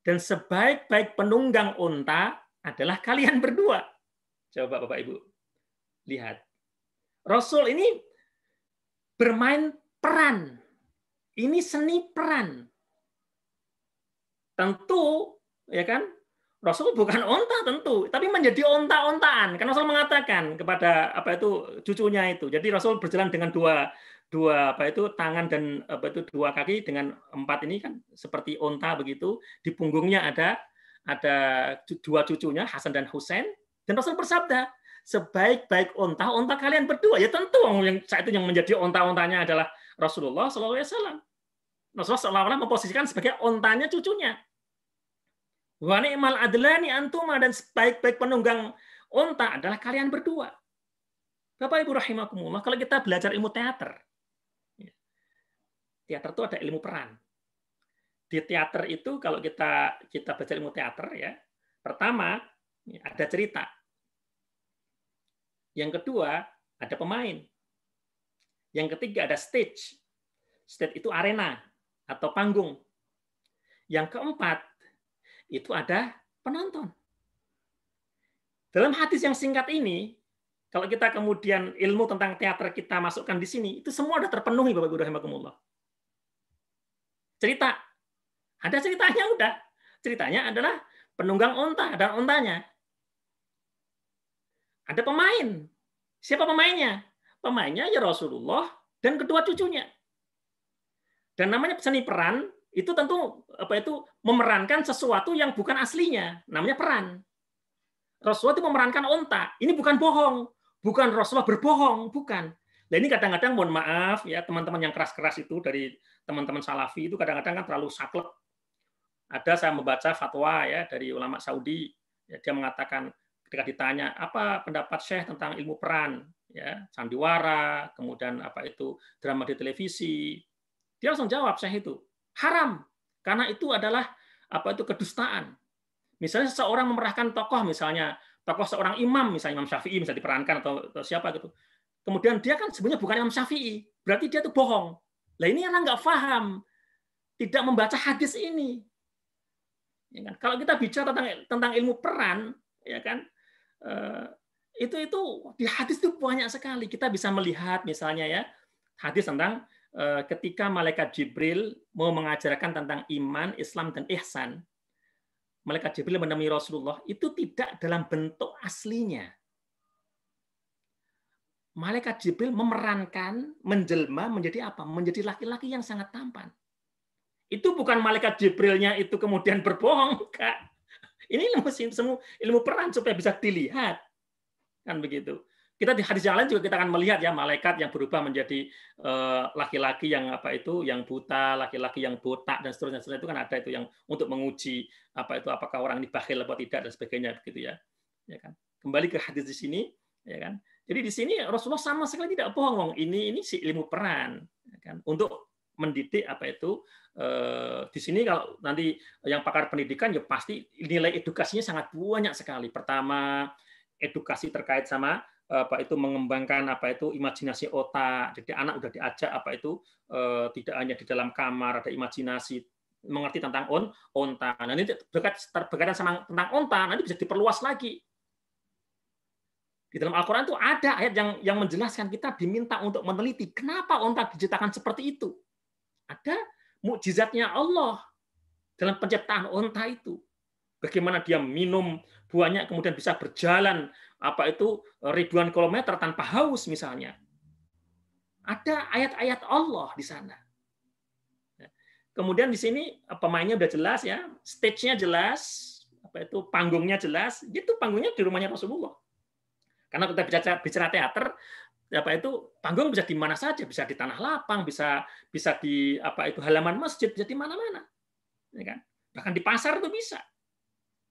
Dan sebaik-baik penunggang unta adalah kalian berdua. Coba Bapak Ibu lihat. Rasul ini bermain peran. Ini seni peran. Tentu, ya kan? Rasul bukan onta tentu, tapi menjadi onta-ontaan. Karena Rasul mengatakan kepada cucunya itu. Jadi Rasul berjalan dengan dua tangan dan 2 kaki dengan 4 ini kan seperti onta begitu. Di punggungnya ada 2 cucunya Hasan dan Husain. Dan Rasul bersabda, sebaik-baik onta kalian berdua. Ya tentu yang saat itu yang menjadi onta-ontanya adalah Rasulullah SAW. Rasulullah seolah-olah memposisikan sebagai ontanya cucunya. Wa ni'mal adlani antuma, dan sebaik-baik penunggang onta adalah kalian berdua. Bapak Ibu rahimakumullah, kalau kita belajar ilmu teater, teater itu ada ilmu peran. Di teater itu kalau kita belajar ilmu teater ya, pertama ada cerita. Yang kedua ada pemain. Yang ketiga ada stage. Stage itu arena atau panggung. Yang keempat itu ada penonton. Dalam hadis yang singkat ini, kalau kita kemudian ilmu tentang teater kita masukkan di sini, itu semua sudah terpenuhi Bapak Ibu rahimakumullah. Cerita. Ada ceritanya udah. Ceritanya adalah penunggang onta dan ontanya. Ada pemain. Siapa pemainnya? Pemainnya ya Rasulullah dan kedua cucunya. Dan namanya seni peran itu tentu memerankan sesuatu yang bukan aslinya, namanya peran. Rasulullah itu memerankan onta. Ini bukan bohong, bukan Rasulullah berbohong, bukan. Nah ini kadang-kadang mohon maaf ya teman-teman yang keras-keras itu dari teman-teman Salafi itu kadang-kadang kan terlalu saklek. Ada saya membaca fatwa ya dari ulama Saudi, ya, dia mengatakan ketika ditanya apa pendapat Syekh tentang ilmu peran, ya sandiwara, kemudian drama di televisi, dia langsung jawab Syekh itu haram karena itu adalah kedustaan. Misalnya seseorang memerankan tokoh, misalnya tokoh seorang imam, misalnya Imam Syafi'i misalnya diperankan atau siapa gitu. Kemudian dia kan sebenarnya bukan Imam Syafi'i, berarti dia itu bohong. Lah ini orang nggak paham, tidak membaca hadis ini. Ya kan? Kalau kita bicara tentang ilmu peran, ya kan, itu di hadis itu banyak sekali. Kita bisa melihat misalnya ya hadis tentang ketika malaikat Jibril mau mengajarkan tentang iman, Islam dan ihsan. Malaikat Jibril menemui Rasulullah itu tidak dalam bentuk aslinya. Malaikat Jibril memerankan, menjelma menjadi apa? Menjadi laki-laki yang sangat tampan. Itu bukan malaikat Jibrilnya itu kemudian berbohong, enggak. Ini ilmu peran supaya bisa dilihat. Kan begitu. Kita di hadis yang lain juga kita akan melihat ya malaikat yang berubah menjadi laki-laki yang yang buta, laki-laki yang botak dan seterusnya itu kan ada itu yang untuk menguji apakah orang ini bakhil atau tidak dan sebagainya begitu ya. Ya kan. Kembali ke hadis di sini ya kan. Jadi di sini Rasulullah sama sekali tidak bohong. Ini si ilmu peran ya kan. Untuk mendidik di sini kalau nanti yang pakar pendidikan ya pasti nilai edukasinya sangat banyak sekali. Pertama, edukasi terkait sama mengembangkan imajinasi otak. Jadi anak udah diajak tidak hanya di dalam kamar ada imajinasi, mengerti tentang onta. Nah, ini berkaitan sama tentang onta nanti bisa diperluas lagi. Di dalam Al-Quran itu ada ayat yang menjelaskan kita diminta untuk meneliti kenapa onta diciptakan seperti itu. Ada mukjizatnya Allah dalam penciptaan onta itu. Bagaimana dia minum buahnya kemudian bisa berjalan ribuan kilometer tanpa haus misalnya. Ada ayat-ayat Allah di sana. Kemudian di sini pemainnya udah jelas ya, stage-nya jelas, panggungnya jelas. Gitu panggungnya di rumahnya Rasulullah. Karena kita bicara teater, panggung bisa di mana saja, bisa di tanah lapang, bisa di halaman masjid, bisa di mana-mana, ya kan? Bahkan di pasar itu bisa.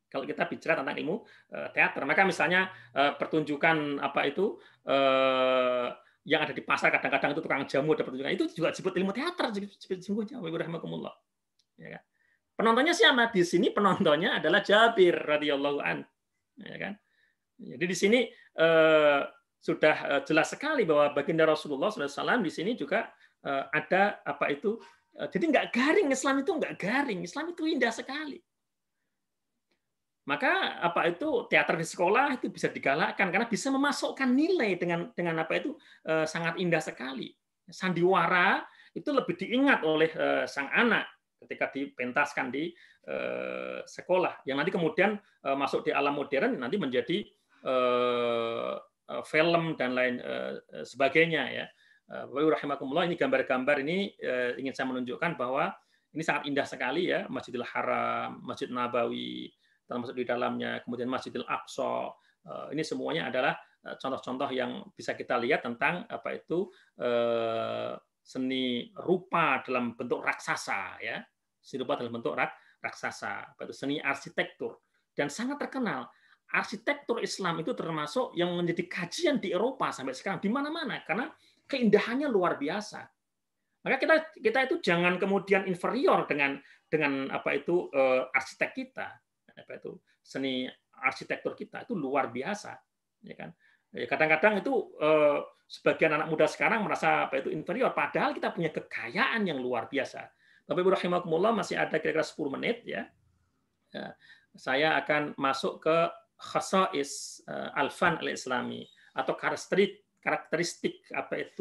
Kalau kita bicara tentang ilmu teater, maka misalnya pertunjukan yang ada di pasar kadang-kadang itu tukang jamu ada pertunjukan itu juga disebut ilmu teater, sesungguhnya. Rahimahumullah. Ya kan? Penontonnya siapa? Di sini penontonnya adalah Jabir radhiyallahu an, ya kan? Jadi di sini sudah jelas sekali bahwa baginda Rasulullah SAW di sini juga ada jadi nggak garing, Islam itu nggak garing, Islam itu indah sekali. Maka teater di sekolah itu bisa digalakkan karena bisa memasukkan nilai dengan sangat indah sekali. Sandiwara itu lebih diingat oleh sang anak ketika dipentaskan di sekolah, yang nanti kemudian masuk di alam modern nanti menjadi film dan lain sebagainya ya. Rahimakumullah, ini gambar-gambar ini ingin saya menunjukkan bahwa ini sangat indah sekali ya, Masjidil Haram, Masjid Nabawi termasuk di dalamnya, kemudian Masjidil Aqsa. Ini semuanya adalah contoh-contoh yang bisa kita lihat tentang seni rupa dalam bentuk raksasa ya. Seni rupa dalam bentuk raksasa, seni arsitektur, dan sangat terkenal. Arsitektur Islam itu termasuk yang menjadi kajian di Eropa sampai sekarang di mana-mana karena keindahannya luar biasa. Maka kita itu jangan kemudian inferior dengan arsitek kita, seni arsitektur kita itu luar biasa, ya kan? Kadang-kadang itu sebagian anak muda sekarang merasa inferior, padahal kita punya kekayaan yang luar biasa. Bapak Ibu rahimakumullah, masih ada kira-kira 10 menit ya. Saya akan masuk ke khasais al-fan al-islami atau karakteristik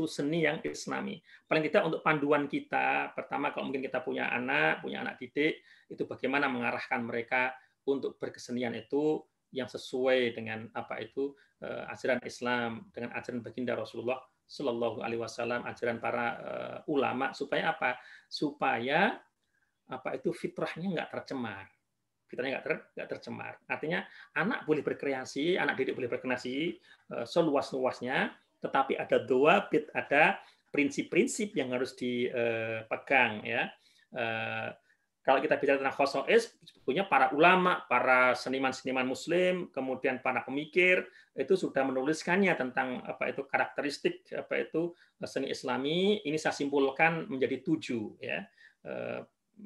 seni yang islami. Paling tidak untuk panduan kita, pertama kalau mungkin kita punya anak didik, itu bagaimana mengarahkan mereka untuk berkesenian itu yang sesuai dengan ajaran Islam, dengan ajaran baginda Rasulullah Shallallahu Alaihi Wasallam, ajaran para ulama, supaya supaya fitrahnya nggak tercemar. Fitrahnya nggak tercemar. Artinya anak boleh berkreasi, anak didik boleh berkreasi seluas-luasnya, tetapi ada dawabit, ada prinsip-prinsip yang harus dipegang ya. Kalau kita bicara tentang khosais, punya para ulama, para seniman-seniman Muslim, kemudian para pemikir itu sudah menuliskannya tentang karakteristik seni Islami. Ini saya simpulkan menjadi 7 ya.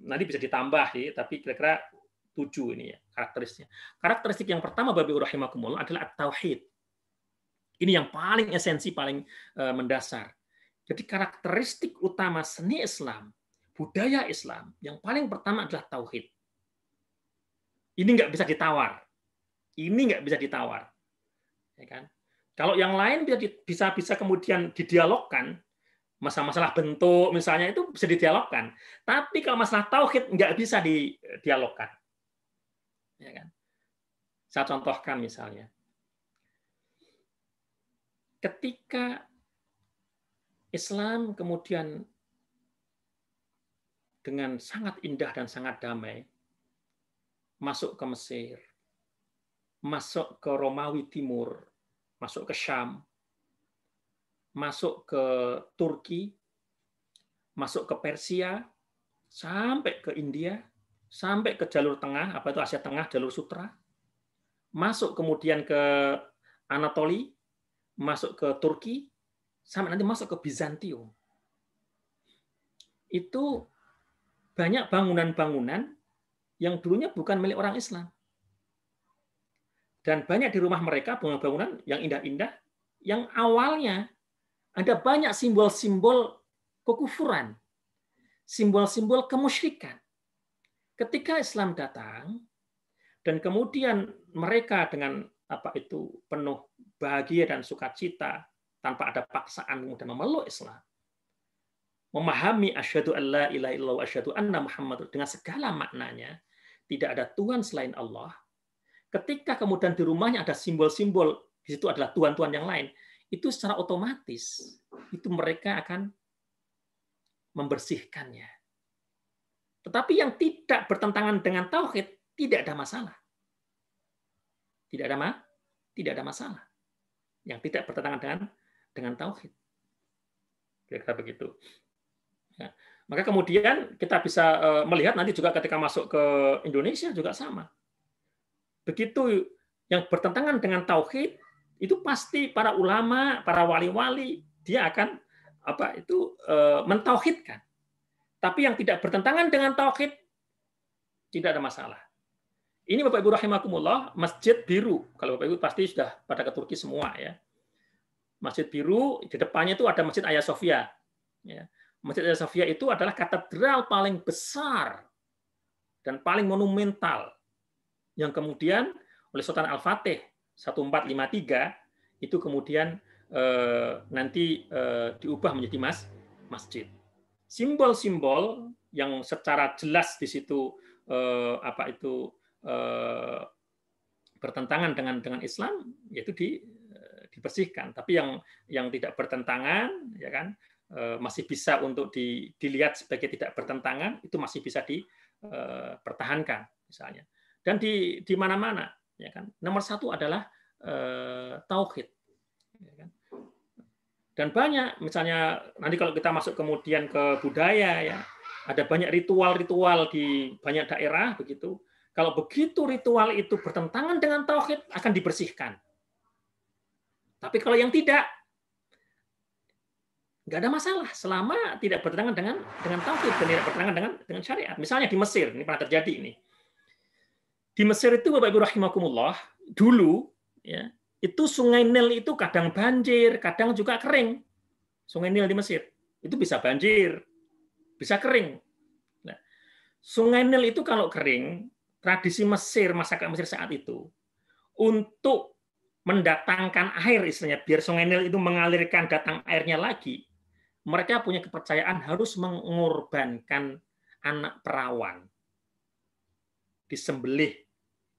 Nanti bisa ditambah ya, tapi kira-kira 7 ini ya karakteristiknya. Karakteristik yang pertama Bapak rahimakumullah adalah at-tauhid. Ini yang paling esensi, paling mendasar. Jadi karakteristik utama seni Islam, budaya Islam, yang paling pertama adalah tauhid. Ini nggak bisa ditawar. Ini nggak bisa ditawar. Ya kan? Kalau yang lain bisa kemudian didialogkan, masalah bentuk misalnya itu bisa didialogkan. Tapi kalau masalah tauhid nggak bisa didialogkan. Ya kan? Saya contohkan misalnya. Ketika Islam kemudian dengan sangat indah dan sangat damai masuk ke Mesir, masuk ke Romawi Timur, masuk ke Syam, masuk ke Turki, masuk ke Persia, sampai ke India, sampai ke jalur tengah, Asia Tengah, jalur Sutra, masuk kemudian ke Anatoli, masuk ke Turki, sampai nanti masuk ke Bizantium. itu banyak bangunan-bangunan yang dulunya bukan milik orang Islam. Dan banyak di rumah mereka bangunan-bangunan yang indah-indah, yang awalnya ada banyak simbol-simbol kekufuran, simbol-simbol kemusyrikan. Ketika Islam datang, dan kemudian mereka dengan penuh bahagia dan sukacita, tanpa ada paksaan kemudian memeluk Islam, memahami asyhadu an la ilaha illallah wa asyhadu anna Muhammad dengan segala maknanya, tidak ada Tuhan selain Allah. Ketika kemudian di rumahnya ada simbol-simbol, di situ adalah tuhan-tuhan yang lain, itu secara otomatis itu mereka akan membersihkannya. Tetapi yang tidak bertentangan dengan tauhid tidak ada masalah. Tidak ada masalah. Yang tidak bertentangan dengan tauhid. Kira-kira begitu. Ya. Maka kemudian kita bisa melihat nanti juga ketika masuk ke Indonesia juga sama. Begitu yang bertentangan dengan tauhid, itu pasti para ulama, para wali-wali, dia akan mentauhidkan. Tapi yang tidak bertentangan dengan tauhid, tidak ada masalah. Ini Bapak Ibu rahimakumullah, Masjid Biru. Kalau Bapak Ibu pasti sudah pada ke Turki semua ya. Masjid Biru, di depannya itu ada Masjid Hagia Sophia. Ya. Masjid Hagia Sophia itu adalah katedral paling besar dan paling monumental yang kemudian oleh Sultan Al-Fatih 1453 itu kemudian nanti diubah menjadi masjid. Simbol-simbol yang secara jelas di situ bertentangan dengan Islam, yaitu dibersihkan. Tapi yang tidak bertentangan, ya kan, masih bisa untuk dilihat sebagai tidak bertentangan, itu masih bisa dipertahankan misalnya. Dan di mana-mana, ya kan. Nomor satu adalah tauhid. Ya kan? Dan banyak, misalnya nanti kalau kita masuk kemudian ke budaya, ya ada banyak ritual-ritual di banyak daerah begitu. Kalau begitu ritual itu bertentangan dengan tauhid akan dibersihkan. Tapi kalau yang tidak, nggak ada masalah selama tidak bertentangan dengan tauhid dan tidak bertentangan dengan syariat. Misalnya di Mesir, ini pernah terjadi ini. Di Mesir itu Bapak Ibu rahimakumullah, dulu ya, itu Sungai Nil itu kadang banjir, kadang juga kering. Sungai Nil di Mesir itu bisa banjir, bisa kering. Nah, Sungai Nil itu kalau kering, tradisi Mesir, masyarakat Mesir saat itu untuk mendatangkan air, istilahnya biar Sungai Nil itu mengalirkan datang airnya lagi, mereka punya kepercayaan harus mengorbankan anak perawan, disembelih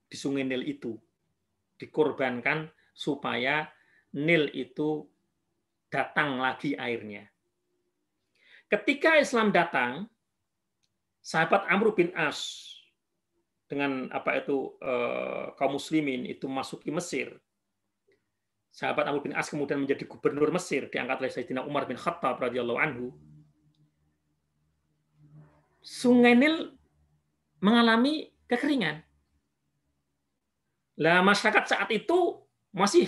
di Sungai Nil itu, dikorbankan supaya Nil itu datang lagi airnya. Ketika Islam datang, sahabat Amr bin As dengan kaum muslimin itu masuki Mesir. Sahabat Amr bin As kemudian menjadi gubernur Mesir, diangkat oleh Sayyidina Umar bin Khattab radhiyallahu anhu. Sungai Nil mengalami kekeringan. Lah masyarakat saat itu masih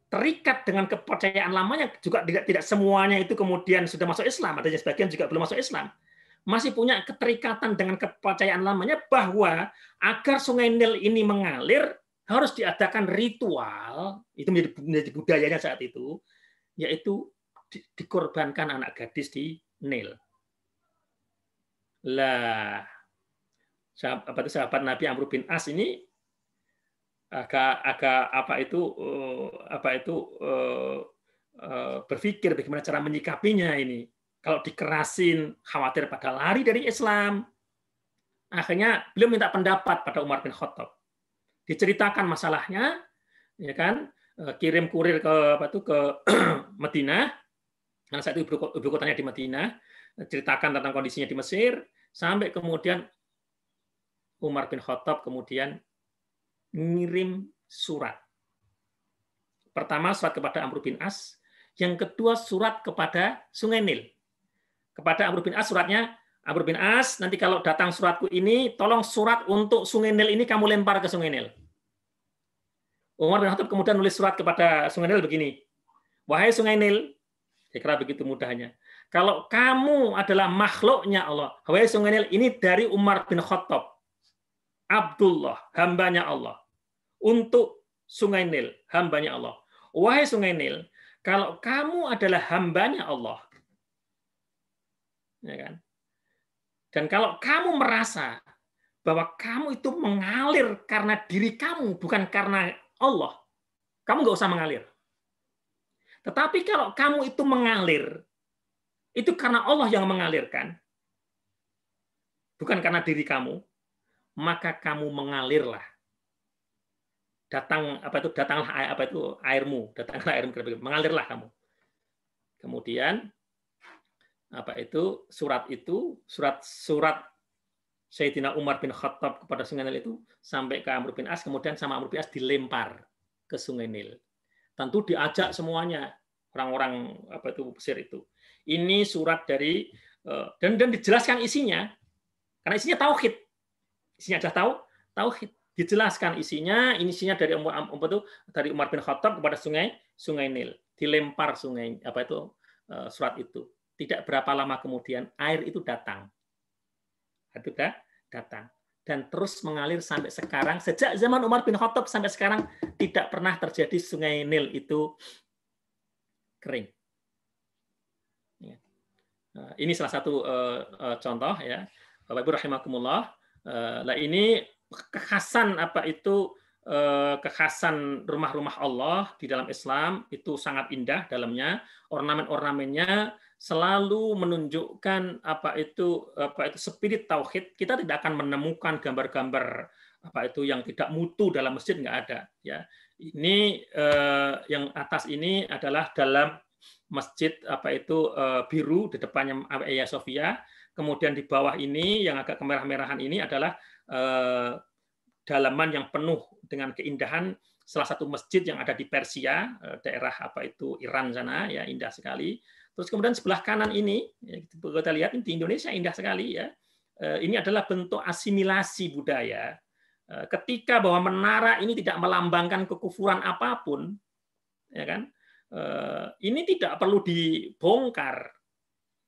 terikat dengan kepercayaan lamanya, juga tidak semuanya itu kemudian sudah masuk Islam, adanya sebagian juga belum masuk Islam. Masih punya keterikatan dengan kepercayaan lamanya bahwa agar Sungai Nil ini mengalir harus diadakan ritual, itu menjadi budayanya saat itu, yaitu dikorbankan anak gadis di Nil. Lah sahabat Nabi Amr bin As ini berpikir bagaimana cara menyikapinya ini. Kalau dikerasin, khawatir pada lari dari Islam. Akhirnya beliau minta pendapat pada Umar bin Khattab. Diceritakan masalahnya, ya kan? Kirim kurir ke Madinah. Karena saat itu ibu kotanya di Madinah. Ceritakan tentang kondisinya di Mesir, sampai kemudian Umar bin Khattab kemudian ngirim surat. Pertama surat kepada Amr bin As, yang kedua surat kepada Sungai Nil. Kepada Amr bin As suratnya, Amr bin As, nanti kalau datang suratku ini, tolong surat untuk Sungai Nil ini kamu lempar ke Sungai Nil. Umar bin Khattab kemudian nulis surat kepada Sungai Nil begini, wahai Sungai Nil, Kira begitu mudahnya. Kalau kamu adalah makhluknya Allah, wahai Sungai Nil, ini dari Umar bin Khattab, Abdullah, hambanya Allah, untuk Sungai Nil, hambanya Allah. Wahai Sungai Nil, kalau kamu adalah hambanya Allah, ya kan? Dan kalau kamu merasa bahwa kamu itu mengalir karena diri kamu, bukan karena Allah, kamu nggak usah mengalir. Tetapi kalau kamu itu mengalir, itu karena Allah yang mengalirkan, bukan karena diri kamu, maka kamu mengalirlah. Datanglah airmu, mengalirlah kamu. Kemudian surat Sayyidina Umar bin Khattab kepada Sungai Nil itu sampai ke Amr bin As, kemudian sama Amr bin As dilempar ke Sungai Nil. Tentu diajak semuanya orang-orang Mesir itu. Ini surat dari dan dijelaskan isinya, karena isinya tauhid. Isinya adalah tauhid. Dijelaskan isinya dari Umar bin Khattab kepada Sungai Nil. Dilempar surat itu. Tidak berapa lama kemudian air itu datang. Dan terus mengalir sampai sekarang. Sejak zaman Umar bin Khattab sampai sekarang tidak pernah terjadi Sungai Nil itu kering. Ini salah satu contoh ya, Bapak Ibu rahimakumullah. Nah ini kekhasan kekhasan rumah-rumah Allah di dalam Islam itu sangat indah dalamnya. Ornamen-ornamennya selalu menunjukkan spirit tauhid. Kita tidak akan menemukan gambar-gambar yang tidak mutu dalam masjid, nggak ada ya. Ini yang atas ini adalah dalam masjid biru di depannya Hagia Sophia. Kemudian di bawah ini yang agak kemerah-merahan ini adalah dalaman yang penuh dengan keindahan salah satu masjid yang ada di Persia, daerah Iran sana ya, indah sekali. Terus kemudian sebelah kanan ini kita lihat di Indonesia indah sekali ya. Ini adalah bentuk asimilasi budaya. Ketika bahwa menara ini tidak melambangkan kekufuran apapun, ya kan? Ini tidak perlu dibongkar.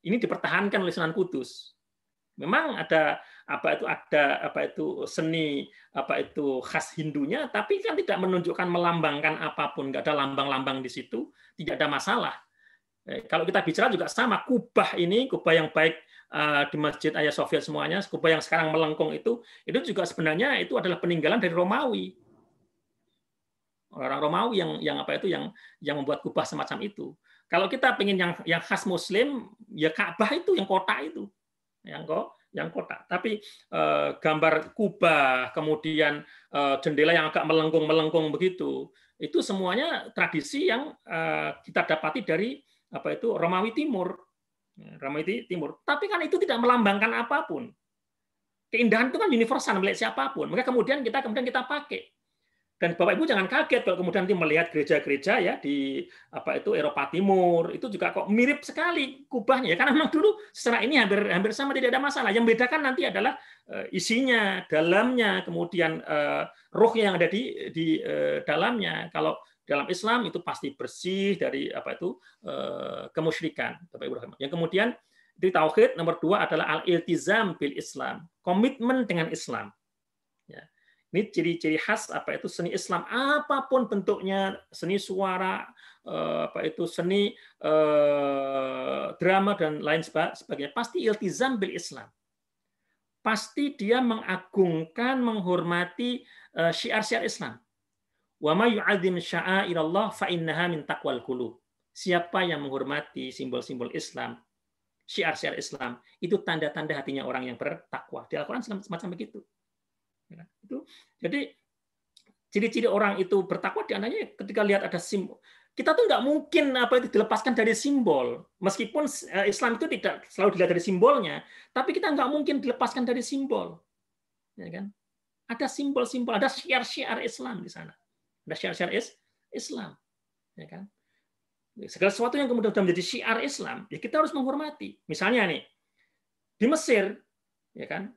Ini dipertahankan oleh Sunan Kudus. Memang ada seni khas Hindunya, tapi kan tidak menunjukkan melambangkan apapun, nggak ada lambang-lambang di situ, tidak ada masalah. Kalau kita bicara juga sama, kubah yang baik di Masjid Hagia Sophia semuanya, kubah yang sekarang melengkung itu juga sebenarnya itu adalah peninggalan dari Romawi. Orang Romawi yang membuat kubah semacam itu. Kalau kita pengen yang khas Muslim, ya Ka'bah itu yang kotak itu, yang kotak. Tapi gambar kubah, kemudian jendela yang agak melengkung begitu, itu semuanya tradisi yang kita dapati dari Romawi Timur. Tapi kan itu tidak melambangkan apapun. Keindahan itu kan universal milik siapapun. Maka kemudian kita pakai. Dan Bapak Ibu jangan kaget kalau kemudian nanti melihat gereja-gereja ya di Eropa Timur itu juga kok mirip sekali kubahnya ya, karena memang dulu secara ini hampir sama, tidak ada masalah. Yang membedakan nanti adalah isinya, dalamnya, kemudian ruhnya yang ada di dalamnya. Kalau dalam Islam itu pasti bersih dari kemusyrikan, Bapak Ibu. Yang kemudian di tauhid nomor 2 adalah al-iltizam bil Islam, komitmen dengan Islam. Ya. Ini ciri-ciri khas seni Islam, apapun bentuknya, seni suara, seni drama dan lain sebagainya, pasti iltizam bil Islam. Pasti dia mengagungkan, menghormati syiar-syiar Islam. Wa may yu'azzim sya'airallah fa innaha min taqwal qulub. Siapa yang menghormati simbol-simbol Islam, syiar-syiar Islam, itu tanda-tanda hatinya orang yang bertakwa. Di Al-Qur'an semacam begitu. Jadi ciri-ciri orang itu bertakwa diantaranya ketika lihat ada simbol. Kita tuh nggak mungkin dilepaskan dari simbol. Meskipun Islam itu tidak selalu dilihat dari simbolnya, tapi kita nggak mungkin dilepaskan dari simbol. Ya kan? Ada simbol-simbol, ada syiar-syiar Islam di sana. Ada syiar-syiar Islam. Ya kan? Segala sesuatu yang kemudian sudah menjadi syiar Islam, ya kita harus menghormati. Misalnya nih, di Mesir, ya kan?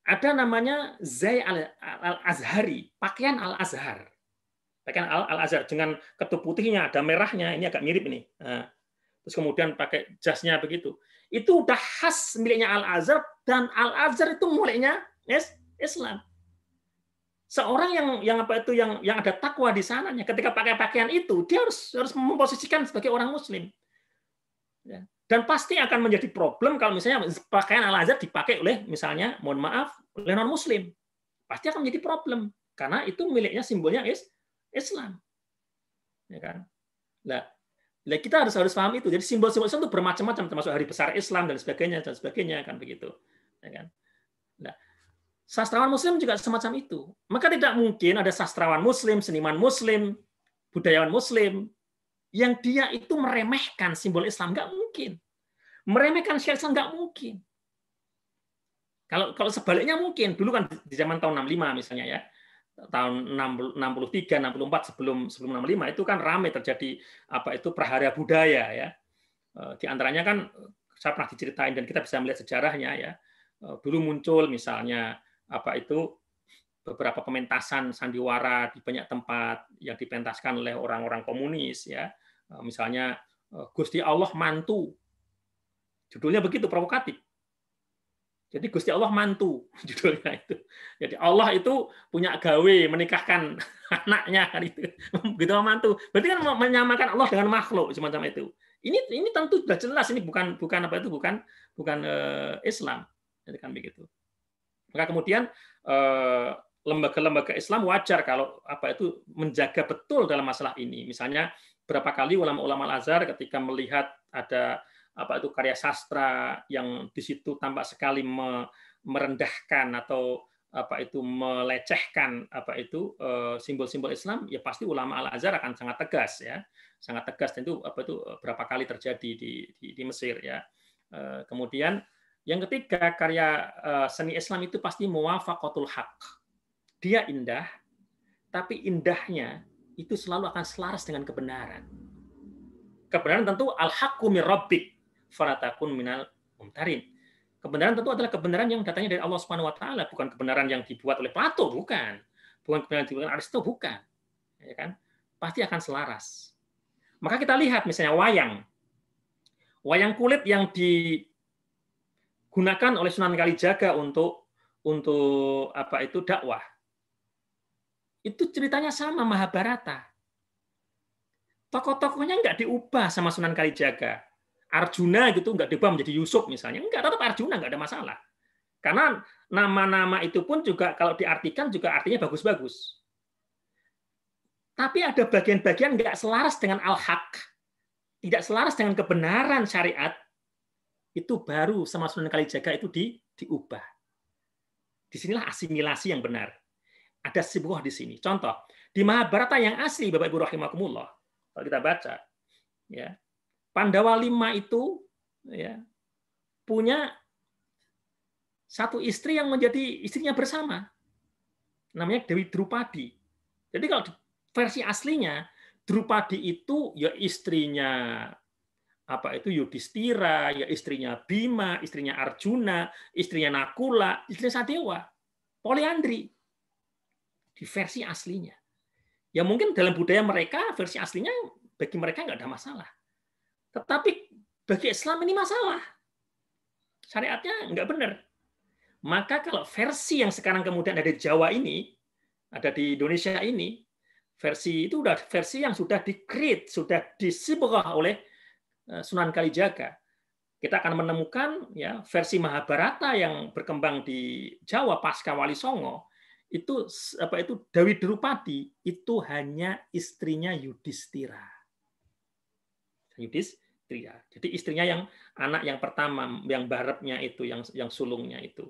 Ada namanya Zai al-Azhari, pakaian al-Azhar. Pakaian al-Azhar dengan ketup putihnya, ada merahnya, ini agak mirip nih. Nah, terus kemudian pakai jasnya begitu. Itu udah khas miliknya Al-Azhar, dan Al-Azhar itu miliknya Islam. Seorang yang apa itu yang ada takwa di sananya, ketika pakai pakaian itu, dia harus memposisikan sebagai orang Muslim. Ya. Dan pasti akan menjadi problem kalau misalnya pakaian Al-Azhar dipakai oleh misalnya, mohon maaf, oleh non Muslim. Pasti akan menjadi problem karena itu miliknya, simbolnya Islam. Ya kan? Nah, kita harus paham itu. Jadi simbol-simbol Islam itu bermacam-macam, termasuk hari besar Islam dan sebagainya kan begitu. Ya kan? Nah, sastrawan Muslim juga semacam itu. Maka tidak mungkin ada sastrawan Muslim, seniman Muslim, budayawan Muslim yang dia itu meremehkan simbol Islam. Nggak mungkin. Meremehkan syiar Islam nggak mungkin. Kalau sebaliknya mungkin. Dulu kan di zaman tahun 65 misalnya ya, tahun 63, 64 sebelum 65 itu kan ramai terjadi apa itu prahara budaya ya. Di antaranya kan saya pernah diceritain dan kita bisa melihat sejarahnya ya. Dulu muncul misalnya apa itu beberapa pementasan sandiwara di banyak tempat yang dipentaskan oleh orang-orang komunis ya. Misalnya Gusti Allah mantu. Judulnya begitu provokatif. Jadi Gusti Allah mantu judulnya itu. Jadi Allah itu punya gawe menikahkan anaknya kan itu. Begitu mantu. Berarti kan menyamakan Allah dengan makhluk semacam itu. Ini tentu sudah jelas ini bukan apa itu bukan Islam. Jadi kan begitu. Maka kemudian lembaga-lembaga Islam wajar kalau apa itu menjaga betul dalam masalah ini. Misalnya berapa kali ulama-ulama Al-Azhar ketika melihat ada apa itu karya sastra yang di situ tampak sekali merendahkan atau apa itu melecehkan apa itu simbol-simbol Islam, ya pasti ulama Al-Azhar akan sangat tegas ya, sangat tegas. Dan itu apa itu berapa kali terjadi di Mesir ya. Kemudian yang ketiga, karya seni Islam itu pasti muwafaqatul haq. Dia indah, tapi indahnya itu selalu akan selaras dengan kebenaran. Kebenaran tentu al-haqqu mir rabbik faratakun minal mumtarin. Kebenaran tentu adalah kebenaran yang datangnya dari Allah Subhanahu wa taala, bukan kebenaran yang dibuat oleh Plato, bukan. Bukan kebenaran yang dibuat oleh Aristo, bukan. Ya kan? Pasti akan selaras. Maka kita lihat misalnya wayang. Wayang kulit yang digunakan oleh Sunan Kalijaga untuk apa itu dakwah. Itu ceritanya sama Mahabharata. Tokoh-tokohnya nggak diubah sama Sunan Kalijaga. Arjuna gitu nggak diubah menjadi Yusuf misalnya, enggak, tetap Arjuna, nggak ada masalah. Karena nama-nama itu pun juga kalau diartikan juga artinya bagus-bagus. Tapi ada bagian-bagian nggak selaras dengan al-haq, tidak selaras dengan kebenaran syariat, itu baru sama Sunan Kalijaga itu diubah. Disinilah asimilasi yang benar. Ada sebuah di sini. Contoh, di Mahabharata yang asli, Bapak Ibu rahimakumullah, kalau kita baca, ya, Pandawa 5 itu ya, punya satu istri yang menjadi istrinya bersama. Namanya Dewi Drupadi. Jadi kalau versi aslinya, Drupadi itu ya istrinya apa itu Yudhistira, ya istrinya Bima, istrinya Arjuna, istrinya Nakula, istrinya Sadewa. Poliandri. Di versi aslinya. Ya mungkin dalam budaya mereka, versi aslinya bagi mereka nggak ada masalah. Tetapi bagi Islam ini masalah. Syariatnya nggak benar. Maka kalau versi yang sekarang kemudian ada di Jawa ini, ada di Indonesia ini, versi itu udah versi yang sudah di-create, sudah disibrah oleh Sunan Kalijaga. Kita akan menemukan ya versi Mahabharata yang berkembang di Jawa pasca Wali Songo, itu apa itu Dewi Drupadi itu hanya istrinya Yudhistira. Jadi istrinya yang anak yang pertama, yang barepnya itu, yang sulungnya itu.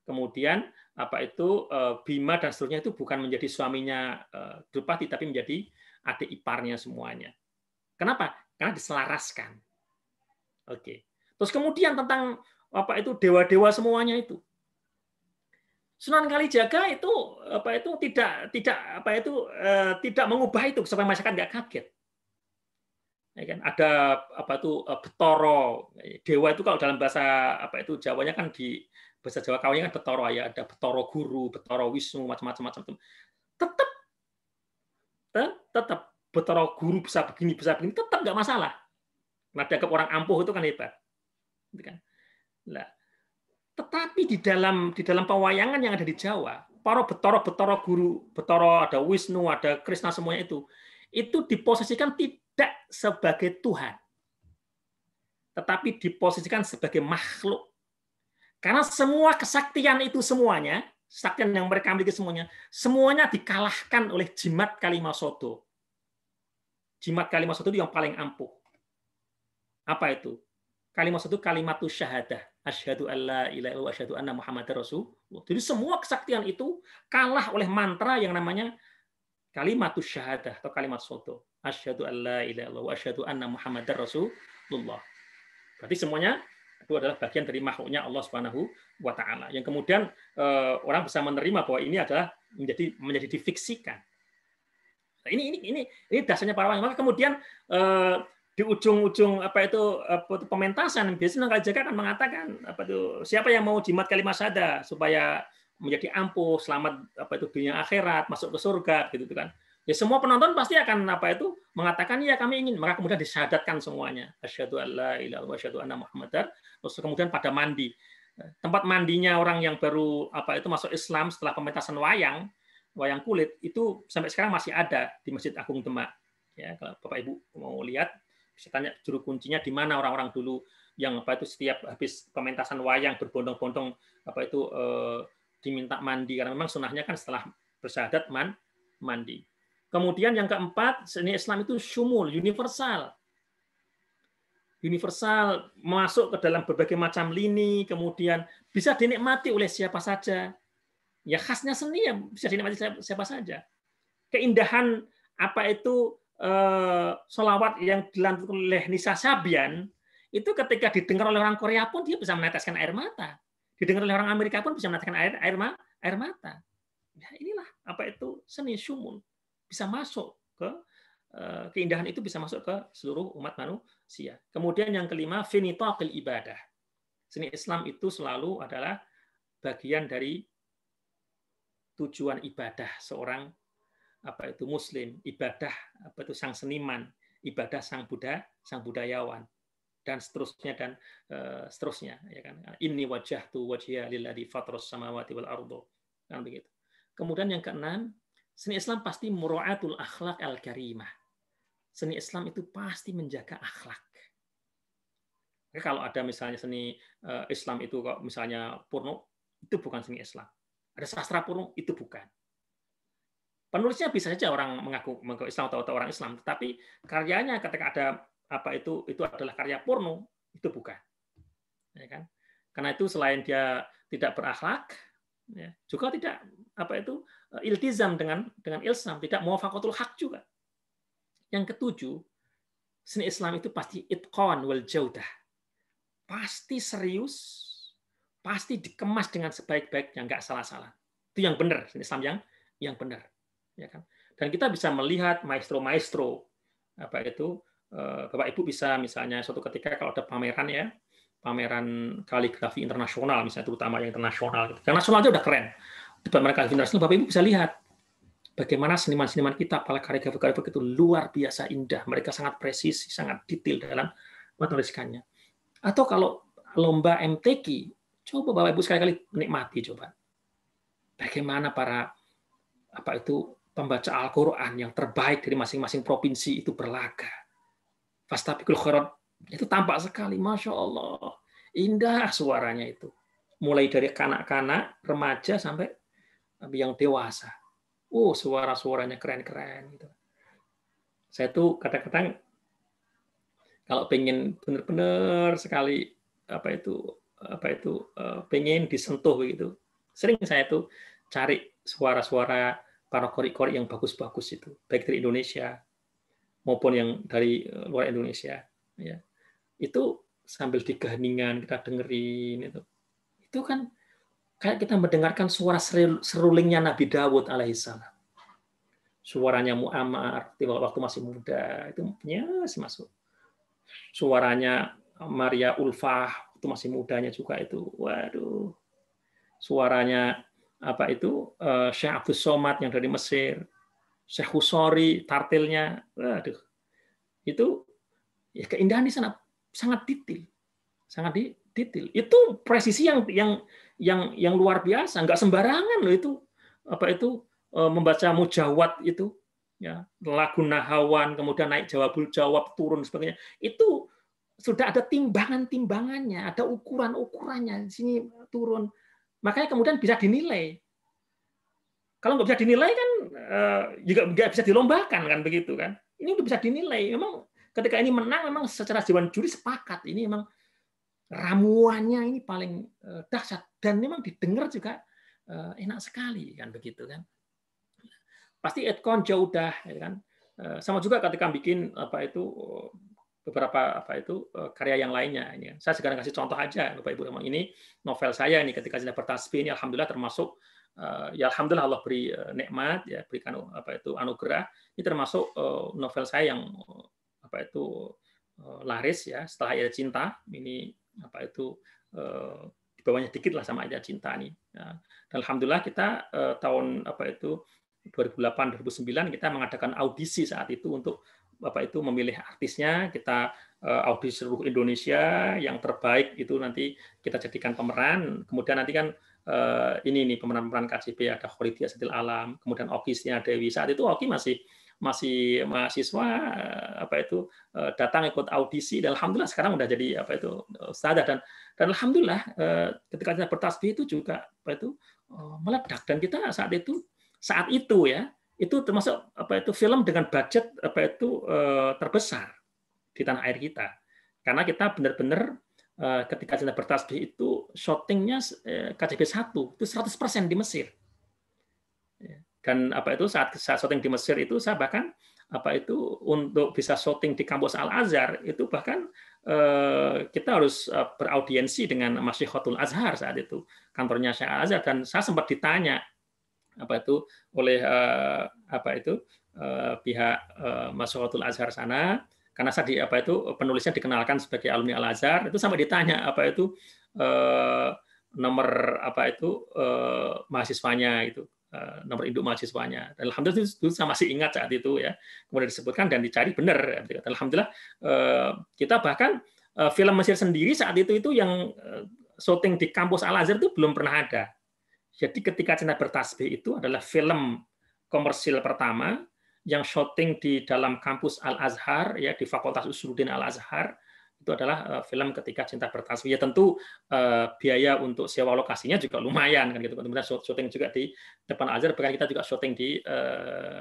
Kemudian apa itu Bima dan seterusnya itu bukan menjadi suaminya Drupadi, tapi menjadi adik iparnya semuanya. Kenapa? Karena diselaraskan. Oke. Terus kemudian tentang apa itu dewa-dewa semuanya itu. Sunan Kalijaga itu apa itu tidak mengubah itu supaya masyarakat nggak kaget. Ya kan? Ada apa itu Betoro, dewa itu kalau dalam bahasa apa itu Jawanya kan di bahasa Jawa Kawanya kan Betoro ya, ada Betoro Guru, Betoro Wisnu, macam-macam. Tetap Betoro Guru bisa begini tetap nggak masalah. Nada ke orang ampuh itu kan hebat. Gitu kan. Nah, tetapi di dalam pewayangan yang ada di Jawa, para betoro guru, betoro ada Wisnu, ada Krishna, semuanya itu diposisikan tidak sebagai Tuhan, tetapi diposisikan sebagai makhluk. Karena semua kesaktian itu semuanya, kesaktian yang mereka miliki semuanya dikalahkan oleh jimat Kalimasodo. Jimat Kalimasodo itu yang paling ampuh. Apa itu? Kalimasodo kalimatus syahadah. Asyhadu alla ilaha illallah wa asyhadu anna Muhammadar Rasulullah. Jadi semua kesaktian itu kalah oleh mantra yang namanya kalimatus syahadah atau kalimat sodo. Asyhadu alla ilaha illallah wa asyhadu anna Muhammadar Rasulullah. Berarti semuanya itu adalah bagian dari makhluknya Allah Subhanahu wa taala. Yang kemudian orang bisa menerima bahwa ini adalah menjadi difiksikan. Nah, ini dasarnya para ulama. Maka kemudian di ujung-ujung pementasan biasanya Kalijaga akan mengatakan siapa yang mau jimat kalimat syahadah supaya menjadi ampuh, selamat dunia akhirat, masuk ke surga gitu kan. Ya semua penonton pasti akan mengatakan ya kami ingin, maka kemudian disyahadatkan semuanya. Asyhadu alla ilaha illallah wa asyhadu anna Muhammadar. Terus kemudian pada mandi. Tempat mandinya orang yang baru masuk Islam setelah pementasan wayang kulit itu sampai sekarang masih ada di Masjid Agung Demak. Ya, kalau Bapak Ibu mau lihat bisa tanya juru kuncinya di mana orang-orang dulu yang setiap habis pementasan wayang berbondong-bondong diminta mandi, karena memang sunahnya kan setelah bersyahadat mandi. Kemudian yang keempat, seni Islam itu syumul, universal. Universal, masuk ke dalam berbagai macam lini, kemudian bisa dinikmati oleh siapa saja. Ya khasnya seni ya bisa dinikmati siapa saja. Keindahan sholawat yang dilantunkan oleh Nisa Sabian itu ketika didengar oleh orang Korea pun dia bisa meneteskan air mata, didengar oleh orang Amerika pun bisa meneteskan air mata. Ya, inilah seni syumul, bisa masuk ke keindahan itu bisa masuk ke seluruh umat manusia. Kemudian yang kelima, finitaqil ibadah. Seni Islam itu selalu adalah bagian dari tujuan ibadah seorang Muslim, ibadah sang seniman, ibadah sang budayawan, dan seterusnya ya kan. Inni wajjahtu wajhiya lilladzi fataras samawati wal arda, kan begitu. Kemudian yang keenam, seni Islam pasti mura'atul akhlak al-karimah. Seni Islam itu pasti menjaga akhlak. Kalau ada misalnya seni Islam itu kok misalnya porno, itu bukan seni Islam. Ada sastra porno, itu bukan. Penulisnya bisa saja orang mengaku Islam atau orang Islam, tetapi karyanya ketika ada itu adalah karya porno, itu bukan. Ya kan? Karena itu selain dia tidak berakhlak, ya, juga tidak iltizam dengan ilsam, tidak muwafaqatul haq juga. Yang ketujuh, seni Islam itu pasti itqan wal jaudah. Pasti serius, pasti dikemas dengan sebaik-baiknya, nggak salah-salah. Itu yang benar, seni Islam yang benar. Ya kan? Dan kita bisa melihat maestro-maestro Bapak Ibu bisa misalnya suatu ketika kalau ada pameran kaligrafi internasional misalnya, terutama yang internasional gitu. Yang nasional aja udah keren. Di pameran kaligrafi internasional Bapak Ibu bisa lihat bagaimana seniman-seniman kita, para kaligrafer itu luar biasa indah. Mereka sangat presisi, sangat detail dalam menuliskannya. Atau kalau lomba MTQ, coba Bapak Ibu sekali-kali nikmati coba. Bagaimana para pembaca Al-Quran yang terbaik dari masing-masing provinsi itu berlaga. Fastabiqul khairat, itu tampak sekali, Masya Allah. Indah suaranya itu. Mulai dari kanak-kanak, remaja, sampai yang dewasa. Suara-suaranya keren-keren. Gitu. Saya tuh kadang-kadang kalau pengen benar-benar sekali pengen disentuh begitu. Sering saya tuh cari suara-suara para kori-kori yang bagus-bagus itu, baik dari Indonesia maupun yang dari luar Indonesia. Ya. Itu sambil di keheningan kita dengerin itu kan kayak kita mendengarkan suara serulingnya Nabi Dawud alaihissalam. Suaranya Muammar waktu masih muda itu masih masuk. Suaranya Maria Ulfah waktu masih mudanya juga itu. Waduh. Suaranya Syekh Abdus Somad yang dari Mesir, Syekh Husori tartilnya, waduh, itu ya keindahan di sana. sangat detail. Itu presisi yang luar biasa, nggak sembarangan loh itu. Membaca mujawad itu, ya, lagu nahawan, kemudian naik jawab turun sebagainya. Itu sudah ada timbangannya, ada ukurannya di sini turun. Makanya kemudian bisa dinilai. Kalau nggak bisa dinilai kan juga nggak bisa dilombakan kan begitu kan. Ini udah bisa dinilai. Memang ketika ini menang, memang secara dewan juri sepakat ini memang ramuannya ini paling dahsyat dan memang didengar juga enak sekali kan begitu kan. Pasti Edcon jauh dah, ya kan. Sama juga ketika bikin beberapa karya yang lainnya. Ini saya sekarang kasih contoh aja, Bapak Ibu. Memang ini novel saya ini ketika Cinta Bertasbih ini alhamdulillah termasuk ya alhamdulillah Allah beri nikmat, ya berikan anugerah. Ini termasuk novel saya yang laris ya setelah Ayat Cinta. Ini di bawahnya dikit lah sama Ayat Cinta nih. Ya. Dan alhamdulillah kita tahun 2008-2009 kita mengadakan audisi saat itu untuk memilih artisnya. Kita audisi seluruh Indonesia yang terbaik itu nanti kita jadikan pemeran. Kemudian nanti kan ini nih pemeran-pemeran KJP ada Khoridia Setil Alam, kemudian Okisnya Dewi. Saat itu Oki masih mahasiswa datang ikut audisi dan alhamdulillah sekarang udah jadi ustadzah dan alhamdulillah ketika Cinta Bertasbih itu juga meledak dan kita saat itu ya itu termasuk film dengan budget terbesar di tanah air kita karena kita benar-benar ketika Cinta Bertasbih itu syutingnya KJP 1 itu 100% di Mesir dan saat syuting di Mesir itu saya bahkan untuk bisa syuting di kampus Al Azhar itu bahkan kita harus beraudiensi dengan Masyihotul Azhar saat itu kantornya Syekh Al Azhar dan saya sempat ditanya oleh pihak Masyihotul Azhar sana karena saya penulisnya dikenalkan sebagai alumni Al Azhar itu sampai ditanya nomor mahasiswanya itu nomor induk mahasiswanya dan alhamdulillah itu saya masih ingat saat itu ya kemudian disebutkan dan dicari benar alhamdulillah kita bahkan film Mesir sendiri saat itu yang syuting di kampus Al Azhar itu belum pernah ada. Jadi ketika Cinta Bertasbih itu adalah film komersil pertama yang syuting di dalam kampus Al Azhar ya di Fakultas Usuluddin Al Azhar itu adalah film ketika Cinta Bertasbih. Ya tentu biaya untuk sewa lokasinya juga lumayan kan gitu. Kemudian syuting juga di depan Al Azhar, bahkan kita juga syuting di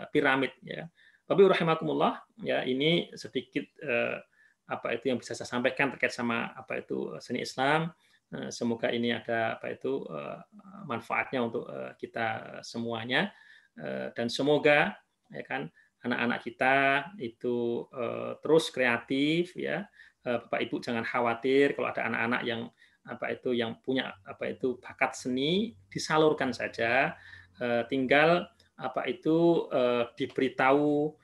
piramid ya. Tapi rahimakumullah ya ini sedikit yang bisa saya sampaikan terkait sama seni Islam. Semoga ini ada manfaatnya untuk kita semuanya dan semoga ya kan anak-anak kita itu terus kreatif ya. Bapak Ibu jangan khawatir kalau ada anak-anak yang yang punya bakat seni disalurkan saja, tinggal diberitahu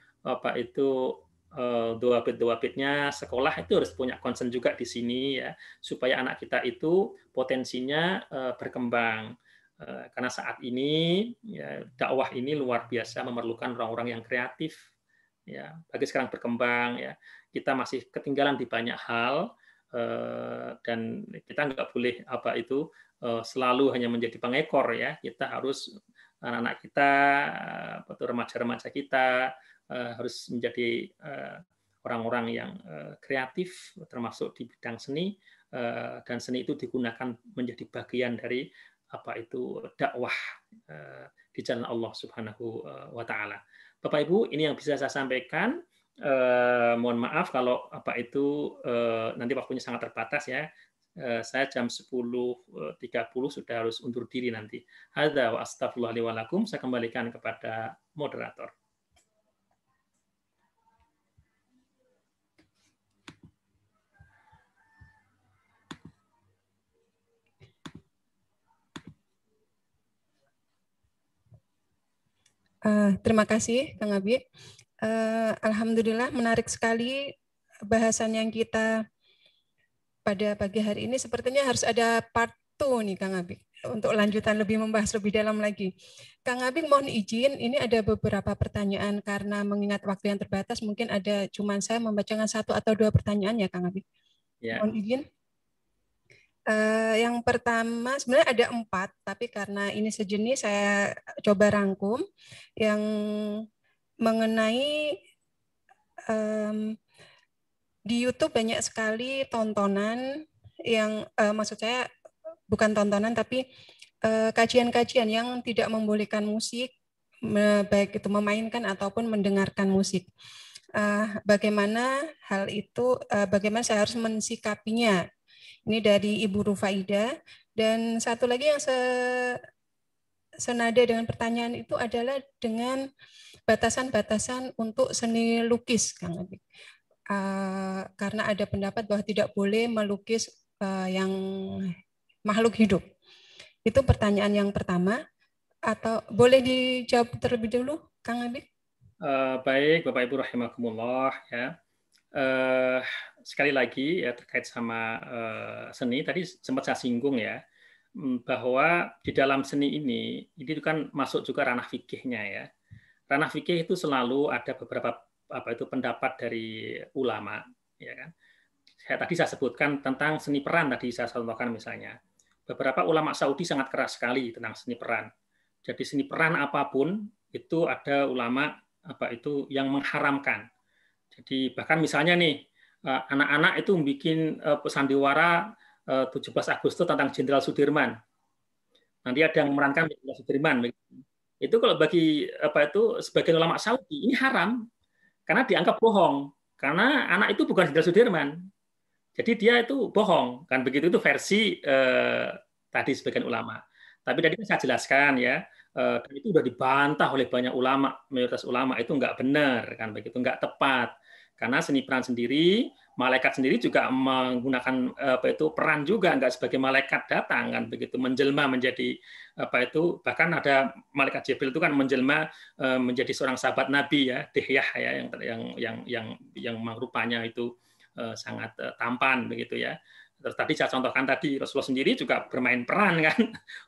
doa-doa-bitnya sekolah itu harus punya concern juga di sini ya supaya anak kita itu potensinya berkembang karena saat ini ya, dakwah ini luar biasa memerlukan orang-orang yang kreatif ya bagi sekarang berkembang ya kita masih ketinggalan di banyak hal dan kita nggak boleh selalu hanya menjadi pengekor ya kita harus anak-anak kita remaja-remaja kita harus menjadi orang-orang yang kreatif termasuk di bidang seni dan seni itu digunakan menjadi bagian dari dakwah di jalan Allah Subhanahu wa taala. Bapak Ibu, ini yang bisa saya sampaikan. Mohon maaf kalau nanti waktunya sangat terbatas ya. Saya jam 10.30 sudah harus undur diri nanti. Hadza wa astaghfirullah li wa lakum. Saya kembalikan kepada moderator. Terima kasih, Kang Abi. Alhamdulillah menarik sekali bahasan yang kita pada pagi hari ini. Sepertinya harus ada part 2 nih, Kang Abi, untuk lanjutan lebih membahas lebih dalam lagi. Kang Abi mohon izin, ini ada beberapa pertanyaan karena mengingat waktu yang terbatas, mungkin ada cuman saya membacakan 1 atau 2 pertanyaan ya, Kang Abi. Ya. Mohon izin. Yang pertama sebenarnya ada 4, tapi karena ini sejenis saya coba rangkum yang mengenai di YouTube banyak sekali tontonan yang maksud saya bukan tontonan tapi kajian-kajian yang tidak membolehkan musik, baik itu memainkan ataupun mendengarkan musik. Bagaimana hal itu, bagaimana saya harus mensikapinya? Ini dari Ibu Rufaida. Dan satu lagi yang senada dengan pertanyaan itu adalah dengan batasan-batasan untuk seni lukis, Kang Abi. Karena ada pendapat bahwa tidak boleh melukis yang makhluk hidup. Itu pertanyaan yang pertama. Atau boleh dijawab terlebih dulu, Kang Abi? Baik, Bapak Ibu rahimakumullah ya. Sekali lagi ya terkait sama seni tadi sempat saya singgung ya bahwa di dalam seni ini kan masuk juga ranah fikihnya ya. Ranah fikih itu selalu ada beberapa pendapat dari ulama ya kan. Tadi saya sebutkan tentang seni peran tadi saya contohkan misalnya. Beberapa ulama Saudi sangat keras sekali tentang seni peran. Jadi seni peran apapun itu ada ulama yang mengharamkan. Jadi bahkan misalnya nih anak-anak itu bikin sandiwara 17 Agustus tentang Jenderal Sudirman. Nanti ada yang memerankan Jenderal Sudirman. Itu kalau bagi sebagian ulama Saudi ini haram karena dianggap bohong. Karena anak itu bukan Jenderal Sudirman. Jadi dia itu bohong. Kan begitu itu versi tadi sebagian ulama. Tapi tadi saya jelaskan ya, dan itu sudah dibantah oleh banyak ulama, mayoritas ulama itu nggak benar, kan begitu, nggak tepat. Karena seni peran sendiri, malaikat sendiri juga menggunakan peran juga, nggak sebagai malaikat datang, kan begitu, menjelma menjadi bahkan ada malaikat Jibril itu kan menjelma menjadi seorang sahabat Nabi ya, Dihyah ya, yang rupanya itu sangat tampan begitu ya. Terus tadi saya contohkan tadi Rasulullah sendiri juga bermain peran kan.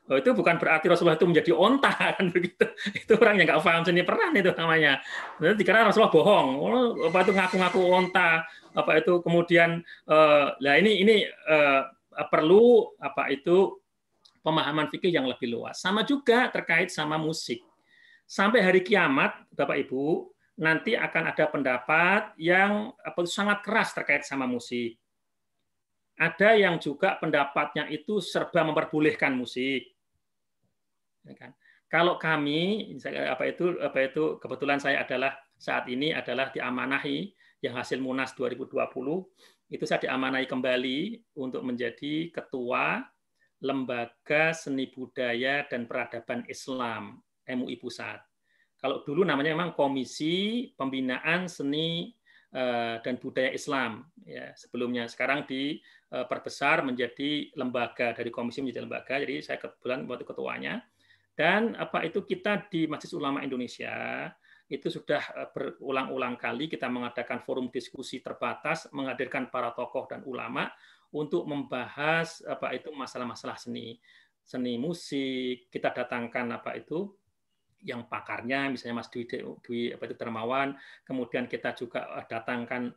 Itu bukan berarti Rasulullah itu menjadi onta kan begitu. Itu orang yang nggak paham seni peran itu namanya. Berarti dikira Rasulullah bohong. Itu ngaku-ngaku onta kemudian ini perlu pemahaman fikih yang lebih luas. Sama juga terkait sama musik. Sampai hari kiamat Bapak Ibu nanti akan ada pendapat yang sangat keras terkait sama musik. Ada yang juga pendapatnya itu serba memperbolehkan musik. Kalau kami kebetulan saya adalah saat ini adalah diamanahi yang hasil Munas 2020 itu saya diamanahi kembali untuk menjadi ketua Lembaga Seni Budaya dan Peradaban Islam MUI Pusat. Kalau dulu namanya memang Komisi Pembinaan Seni dan Budaya Islam ya sebelumnya, sekarang diperbesar menjadi lembaga, dari komisi menjadi lembaga, jadi saya kebetulan waktu ketuanya. Dan kita di Majelis Ulama Indonesia itu sudah berulang-ulang kali kita mengadakan forum diskusi terbatas, menghadirkan para tokoh dan ulama untuk membahas masalah-masalah seni musik. Kita datangkan yang pakarnya, misalnya Mas Dwi Dermawan, kemudian kita juga datangkan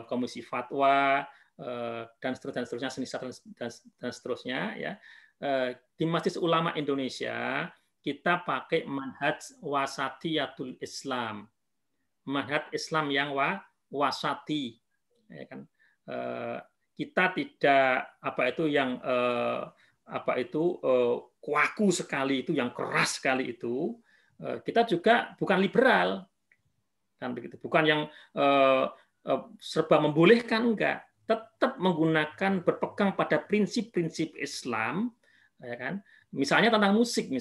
komisi fatwa dan seterusnya, seni dan seterusnya ya. Di Majelis Ulama Indonesia kita pakai manhaj wasatiyatul Islam, manhaj Islam yang wasati, ya kan. Kita tidak yang kuaku sekali itu, yang keras sekali itu. Kita juga bukan liberal, kan begitu. Bukan yang serba membolehkan, enggak. Tetap menggunakan, berpegang pada prinsip-prinsip Islam, ya kan. Misalnya tentang musik,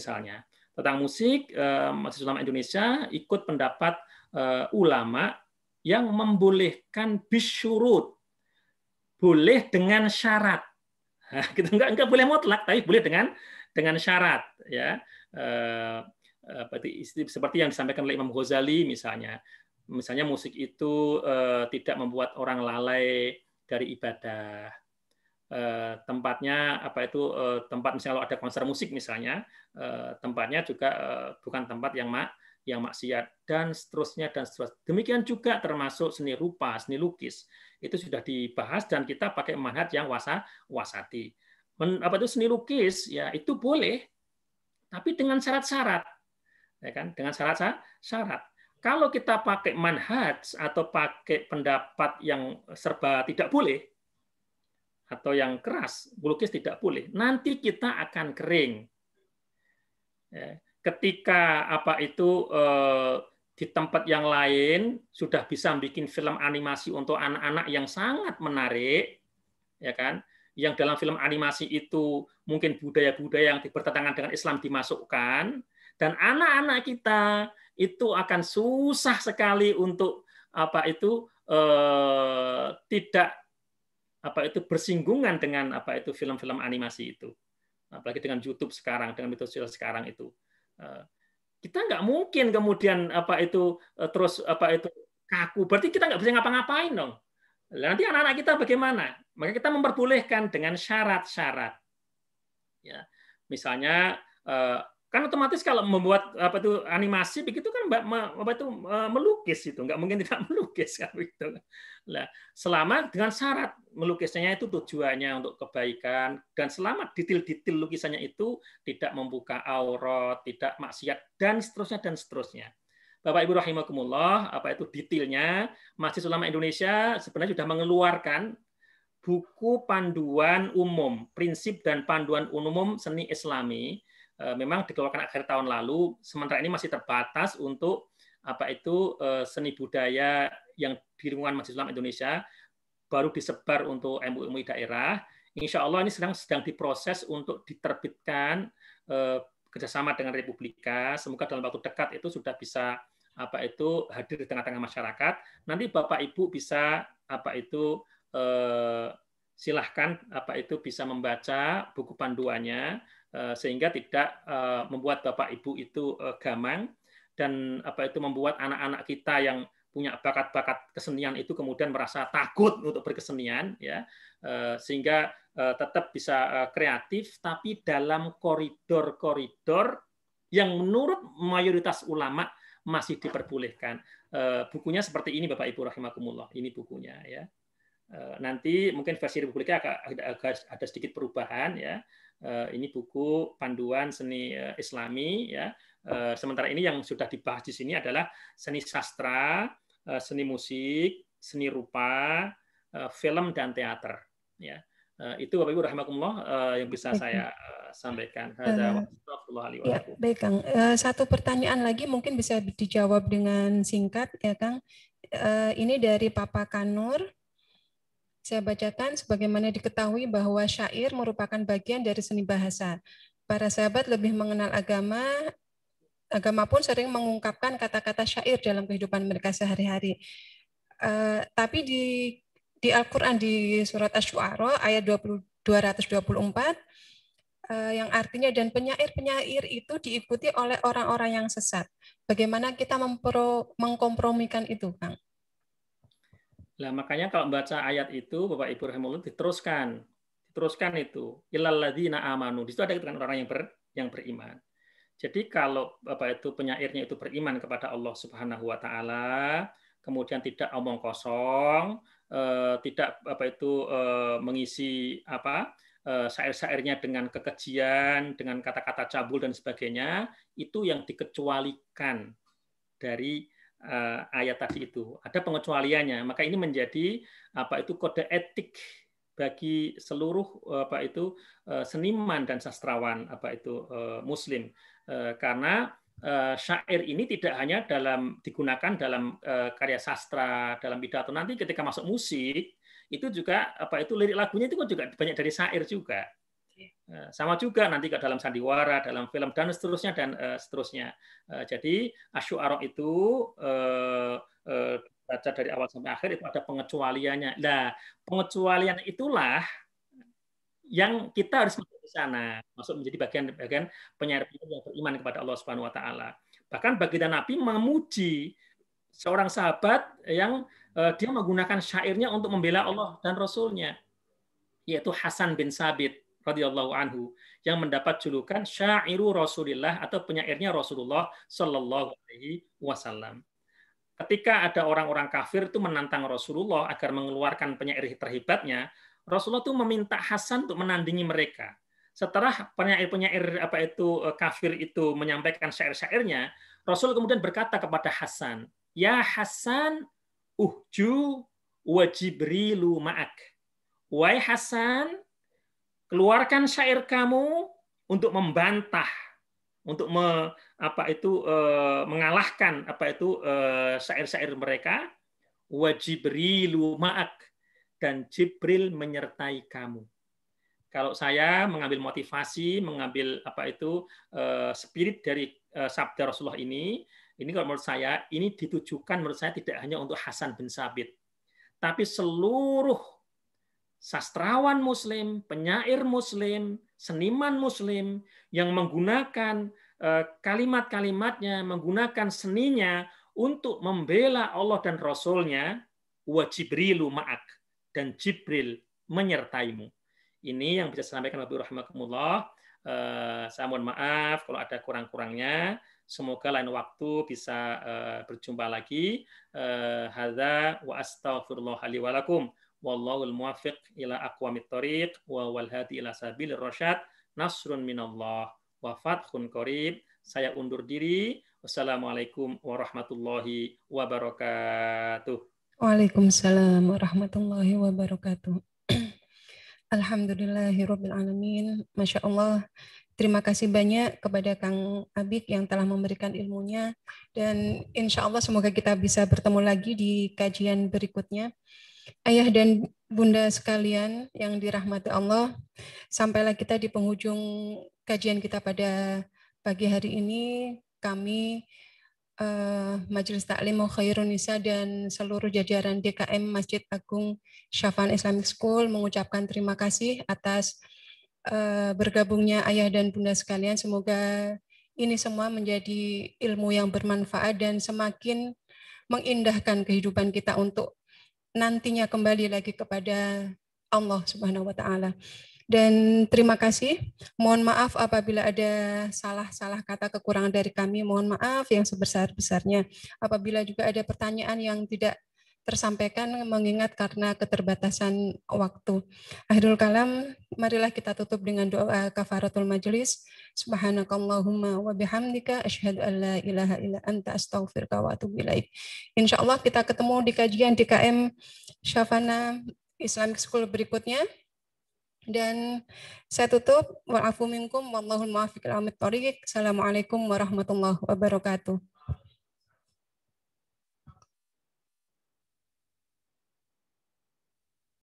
Majelis Ulama Indonesia ikut pendapat ulama yang membolehkan bisyurut, boleh dengan syarat. Kita enggak boleh mutlak, tapi boleh dengan syarat ya. Seperti yang disampaikan oleh Imam Ghazali misalnya musik itu tidak membuat orang lalai dari ibadah. Tempatnya tempat misalnya kalau ada konser musik misalnya, tempatnya juga bukan tempat yang maksiat, dan seterusnya dan seterusnya. Demikian juga termasuk seni rupa, seni lukis. Itu sudah dibahas dan kita pakai manhaj yang wasati. Apa itu seni lukis? Ya itu boleh, tapi dengan syarat-syarat, ya kan? Dengan syarat-syarat. Kalau kita pakai manhaj atau pakai pendapat yang serba tidak boleh atau yang keras, melukis tidak boleh, nanti kita akan kering. Ketika di tempat yang lain sudah bisa bikin film animasi untuk anak-anak yang sangat menarik, ya kan? Yang dalam film animasi itu mungkin budaya-budaya yang bertentangan dengan Islam dimasukkan, dan anak-anak kita itu akan susah sekali untuk tidak bersinggungan dengan film-film animasi itu, apalagi dengan YouTube sekarang, dengan media sosial sekarang itu. Kita nggak mungkin kemudian terus kaku, berarti kita nggak bisa ngapa-ngapain dong. Nanti anak-anak kita bagaimana? Maka kita memperbolehkan dengan syarat-syarat. Ya, misalnya kan otomatis kalau membuat animasi begitu kan melukis itu nggak mungkin tidak melukis kan begitu. Nah, selama dengan syarat melukisnya itu tujuannya untuk kebaikan, dan selama detail-detail lukisannya itu tidak membuka aurat, tidak maksiat, dan seterusnya. Bapak Ibu rahimakumullah, detailnya Majelis Ulama Indonesia sebenarnya sudah mengeluarkan buku panduan umum, prinsip dan panduan umum seni Islami. Memang dikeluarkan akhir tahun lalu, sementara ini masih terbatas untuk seni budaya yang di lingkungan Majelis Ulama Indonesia, baru disebar untuk MUI daerah. Insya Allah ini sedang diproses untuk diterbitkan kerjasama dengan Republika. Semoga dalam waktu dekat itu sudah bisa hadir di tengah-tengah masyarakat. Nanti Bapak Ibu bisa silahkan bisa membaca buku panduannya, sehingga tidak membuat Bapak Ibu itu gamang, dan membuat anak-anak kita yang punya bakat-bakat kesenian itu kemudian merasa takut untuk berkesenian, ya, sehingga tetap bisa kreatif, tapi dalam koridor-koridor yang menurut mayoritas ulama masih diperbolehkan. Bukunya seperti ini Bapak Ibu rahimakumullah, ini bukunya, ya. Nanti mungkin versi Republika ada sedikit perubahan, ya. Ini buku panduan seni Islami, ya. Sementara ini yang sudah dibahas di sini adalah seni sastra, seni musik, seni rupa, film dan teater, ya. Itu Bapak Ibu rahimakumullah yang bisa saya sampaikan. Ya, baik Kang. Satu pertanyaan lagi mungkin bisa dijawab dengan singkat, ya Kang. Ini dari Papa Kanur. Saya bacakan, sebagaimana diketahui bahwa syair merupakan bagian dari seni bahasa. Para sahabat lebih mengenal agama pun sering mengungkapkan kata-kata syair dalam kehidupan mereka sehari-hari. Tapi di Al-Quran, di surat Asy-Syu'ara ayat 224, yang artinya, dan penyair-penyair itu diikuti oleh orang-orang yang sesat. Bagaimana kita mengkompromikan itu, Kang? Nah, makanya kalau membaca ayat itu, Bapak Ibu rahimahullah, diteruskan itu, illal ladzina amanu. Di situ ada katakan orang yang beriman. Jadi kalau penyairnya itu beriman kepada Allah Subhanahu wa taala, kemudian tidak omong kosong, tidak mengisi syair-syairnya dengan kekejian, dengan kata-kata cabul dan sebagainya, itu yang dikecualikan dari ayat tadi itu. Ada pengecualiannya, maka ini menjadi kode etik bagi seluruh seniman dan sastrawan muslim, karena syair ini tidak hanya digunakan dalam karya sastra, dalam pidato, nanti ketika masuk musik itu juga lirik lagunya itu juga banyak dari syair juga. Sama juga nanti dalam sandiwara, dalam film dan seterusnya. Jadi Asy-Syu'ara itu baca dari awal sampai akhir itu ada pengecualiannya. Nah, pengecualian itulah yang kita harus masuk di sana, masuk menjadi bagian penyair yang beriman kepada Allah Subhanahu wa taala. Bahkan baginda Nabi memuji seorang sahabat yang dia menggunakan syairnya untuk membela Allah dan Rasul-Nya, yaitu Hasan bin Sabit radhiyallahu anhu yang mendapat julukan syairu Rasulillah atau penyairnya Rasulullah Shallallahu alaihi wasallam. Ketika ada orang-orang kafir itu menantang Rasulullah agar mengeluarkan penyair terhebatnya, Rasulullah itu meminta Hasan untuk menandingi mereka. Setelah penyair-penyair kafir itu menyampaikan syair-syairnya, Rasul kemudian berkata kepada Hasan, "Ya Hasan, uhju wa Jibrilu ma'ak." Wahai Hasan, keluarkan syair kamu untuk membantah, untuk mengalahkan syair-syair mereka. Wa Jibrilu ma'ak, dan Jibril menyertai kamu. Kalau saya mengambil motivasi, mengambil spirit dari sabda Rasulullah ini kalau menurut saya ini ditujukan menurut saya tidak hanya untuk Hasan bin Sabit, tapi seluruh sastrawan Muslim, penyair Muslim, seniman Muslim yang menggunakan kalimat-kalimatnya, menggunakan seninya untuk membela Allah dan Rasul-Nya. Wa Jibrilu ma'ak, dan Jibril menyertaimu. Ini yang bisa saya sampaikan, Bapak rahimakumullah. Saya mohon maaf kalau ada kurang-kurangnya. Semoga lain waktu bisa berjumpa lagi. Hadza wa astaghfirullah li wa lakum. Wallahul muwaffiq ila aqwamit thoriq wa wal hadi ila sabilir rasyad. Nasrun minallah wa fathun qarib. Saya undur diri. Wassalamualaikum warahmatullahi wabarakatuh. Waalaikumsalam warahmatullahi wabarakatuh. Alhamdulillahirabbil alamin. Masya Allah. Terima kasih banyak kepada Kang Abik yang telah memberikan ilmunya, dan insya Allah semoga kita bisa bertemu lagi di kajian berikutnya. Ayah dan bunda sekalian yang dirahmati Allah, sampailah kita di penghujung kajian kita pada pagi hari ini. Kami Majelis Taklim Khairun Nisa dan seluruh jajaran DKM Masjid Agung Syafaan Islamic School mengucapkan terima kasih atas bergabungnya ayah dan bunda sekalian. Semoga ini semua menjadi ilmu yang bermanfaat dan semakin mengindahkan kehidupan kita untuk nantinya kembali lagi kepada Allah Subhanahu wa taala. Dan terima kasih. Mohon maaf apabila ada salah-salah kata, kekurangan dari kami. Mohon maaf yang sebesar-besarnya. Apabila juga ada pertanyaan yang tidak tersampaikan, mengingat karena keterbatasan waktu. Akhirul kalam, marilah kita tutup dengan doa kafaratul majelis. Subhanakallahumma wa bihamdika asyhadu an la ilaha illa anta astaghfiruka wa atubu ilaik. Insyaallah kita ketemu di kajian DKM Syafana Islamic School berikutnya. Dan saya tutup, wa'afu minkum wallahul muwaffiq ila aqwamit thoriq. Assalamualaikum warahmatullahi wabarakatuh.